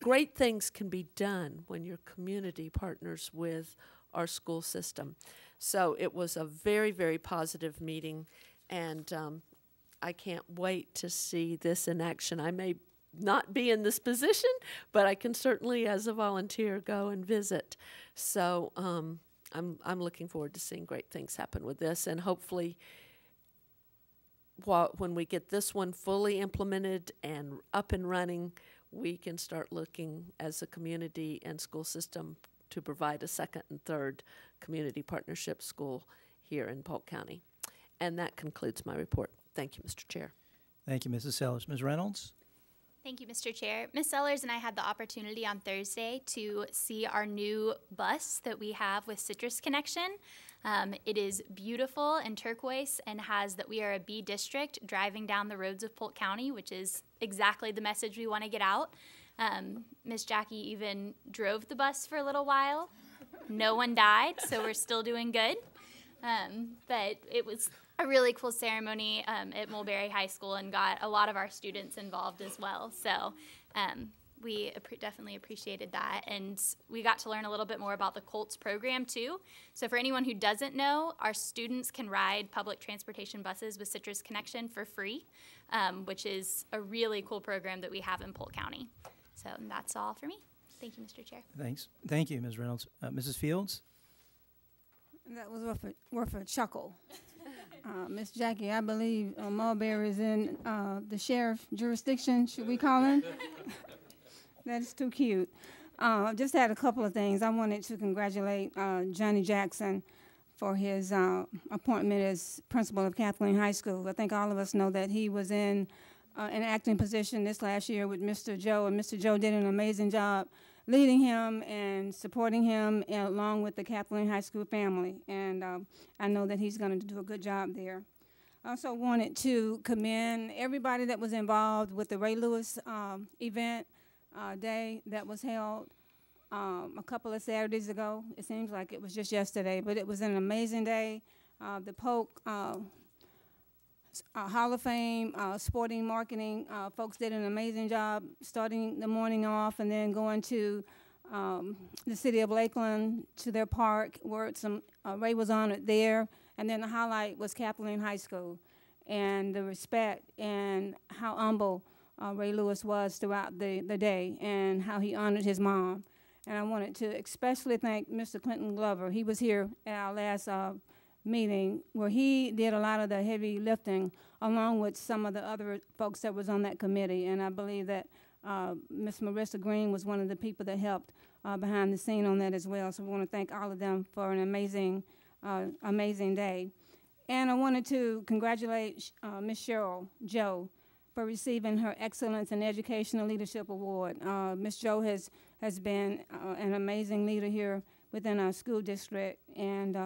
great things can be done when your community partners with our school system. So it was a very, very positive meeting, and I can't wait to see this in action. I may not be in this position, but I can certainly, as a volunteer, go and visit. So I'm looking forward to seeing great things happen with this, and hopefully when we get this one fully implemented and up and running, we can start looking as a community and school system to provide a second and third community partnership school here in Polk County. And that concludes my report. Thank you, Mr. Chair. Thank you, Mrs. Sellers. Ms. Reynolds? Thank you, Mr. Chair. Ms. Sellers and I had the opportunity on Thursday to see our new bus that we have with Citrus Connection. It is beautiful and turquoise and has that we are a B district driving down the roads of Polk County, which is exactly the message we want to get out. Ms. Jackie even drove the bus for a little while. No one died, so we're still doing good. But it was a really cool ceremony at Mulberry High School and got a lot of our students involved as well. So we definitely appreciated that. And we got to learn a little bit more about the Colts program too. So for anyone who doesn't know, our students can ride public transportation buses with Citrus Connection for free, which is a really cool program that we have in Polk County. So that's all for me. Thank you, Mr. Chair. Thanks. Thank you, Ms. Reynolds. Mrs. Fields? That was worth a chuckle. Miss Jackie, I believe Mulberry is in the sheriff jurisdiction, should we call him? That's too cute. Just had a couple of things. I wanted to congratulate Johnny Jackson for his appointment as principal of Kathleen High School. I think all of us know that he was in an acting position this last year with Mr. Joe, and Mr. Joe did an amazing job leading him and supporting him along with the Kathleen High School family. And I know that he's going to do a good job there. I also wanted to commend everybody that was involved with the Ray Lewis event day that was held a couple of Saturdays ago. It seems like it was just yesterday, but it was an amazing day. The Polk Hall of Fame sporting marketing folks did an amazing job starting the morning off and then going to the city of Lakeland to their park where some Ray was honored there, and then the highlight was Kathleen High School and the respect and how humble Ray Lewis was throughout the day and how he honored his mom. And I wanted to especially thank Mr. Clinton Glover. He was here at our last meeting where he did a lot of the heavy lifting along with some of the other folks that was on that committee. And I believe that Ms. Marissa Green was one of the people that helped behind the scene on that as well. So we want to thank all of them for an amazing, amazing day. And I wanted to congratulate Ms. Cheryl Joe for receiving her Excellence in Educational Leadership Award. Ms. Joe has been an amazing leader here within our school district, and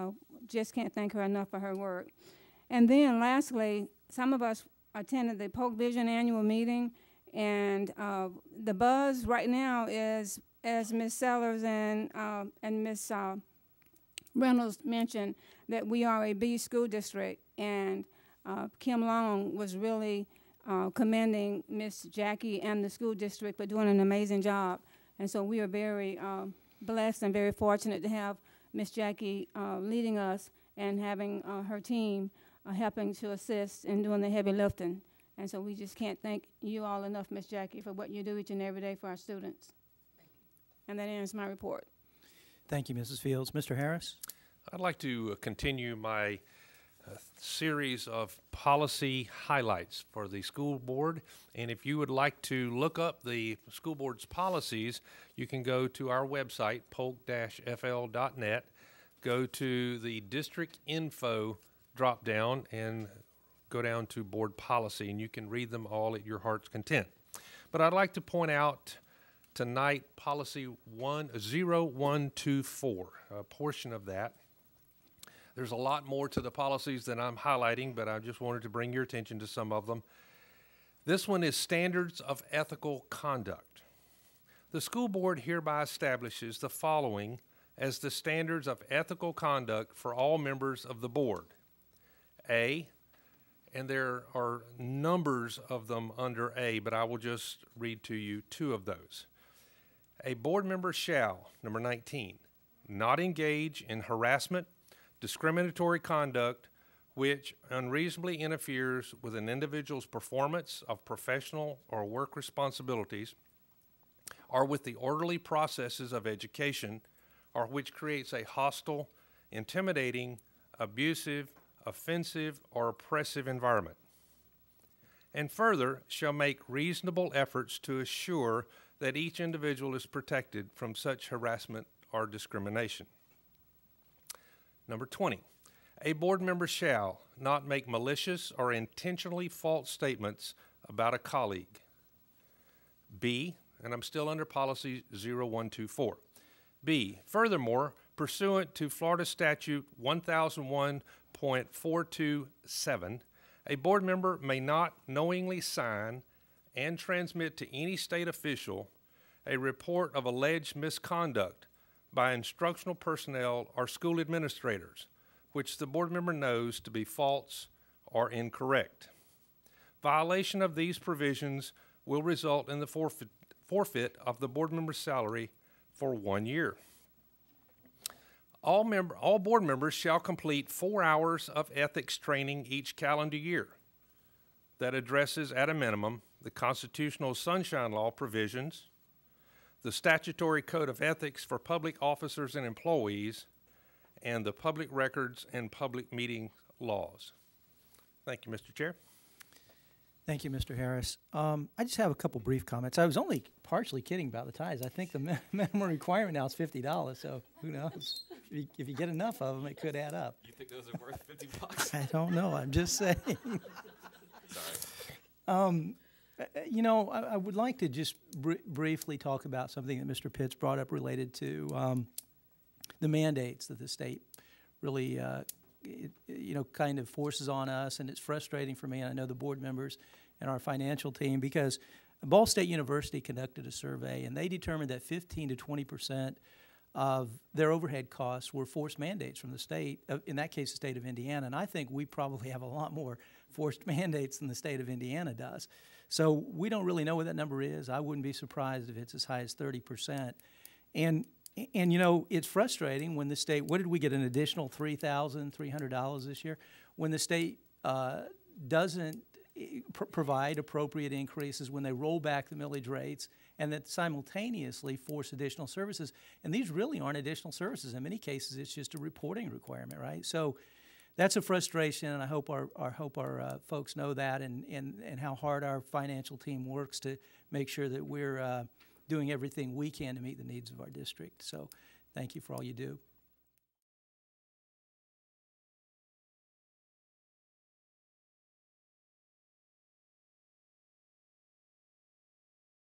just can't thank her enough for her work. And then lastly, some of us attended the Polk Vision annual meeting, and the buzz right now is, as Ms. Sellers and Ms. Reynolds mentioned, that we are a B school district, and Kim Long was really commending Ms. Jackie and the school district for doing an amazing job. And so we are very blessed and very fortunate to have Ms. Jackie leading us and having her team helping to assist in doing the heavy lifting. And so we just can't thank you all enough, Ms. Jackie, for what you do each and every day for our students. And that ends my report. Thank you, Mrs. Fields. Mr. Harris? I'd like to continue my series of policy highlights for the school board. And if you would like to look up the school board's policies, you can go to our website, polk-fl.net, go to the district info drop down and go down to board policy, and you can read them all at your heart's content. But I'd like to point out tonight policy 0124, a portion of that. There's a lot more to the policies than I'm highlighting, but I just wanted to bring your attention to some of them. This one is standards of ethical conduct. The school board hereby establishes the following as the standards of ethical conduct for all members of the board. A, and there are numbers of them under A, but I will just read to you two of those. A board member shall, number 19, not engage in harassment, discriminatory conduct which unreasonably interferes with an individual's performance of professional or work responsibilities, or with the orderly processes of education, or which creates a hostile, intimidating, abusive, offensive, or oppressive environment. And further, shall make reasonable efforts to assure that each individual is protected from such harassment or discrimination. Number 20, a board member shall not make malicious or intentionally false statements about a colleague. B, and I'm still under policy 0124. B, furthermore, pursuant to Florida Statute 1001.427, a board member may not knowingly sign and transmit to any state official a report of alleged misconduct by instructional personnel or school administrators, which the board member knows to be false or incorrect. Violation of these provisions will result in the forfeit of the board member's salary for 1 year. All board members shall complete 4 hours of ethics training each calendar year that addresses, at a minimum, the constitutional Sunshine Law provisions, the statutory code of ethics for public officers and employees, and the public records and public meeting laws. Thank you, Mr. Chair. Thank you, Mr. Harris. I just have a couple brief comments. I was only partially kidding about the ties. I think the minimum requirement now is $50, so who knows? If you get enough of them, it could add up. You think those are worth $50? I don't know. I'm just saying. Sorry. You know, I would like to just briefly talk about something that Mr. Pitts brought up related to the mandates that the state really, kind of forces on us, and it's frustrating for me, and I know the board members and our financial team, because Ball State University conducted a survey, and they determined that 15 to 20% of their overhead costs were forced mandates from the state, in that case, the state of Indiana, and I think we probably have a lot more forced mandates than the state of Indiana does. So we don't really know what that number is. I wouldn't be surprised if it's as high as 30%. And you know, it's frustrating when the state, what did we get, an additional $3,300 this year? When the state doesn't provide appropriate increases, when they roll back the millage rates, and that simultaneously force additional services. And these really aren't additional services. In many cases, it's just a reporting requirement, right? So that's a frustration, and I hope our folks know that, and how hard our financial team works to make sure that we're doing everything we can to meet the needs of our district. So thank you for all you do.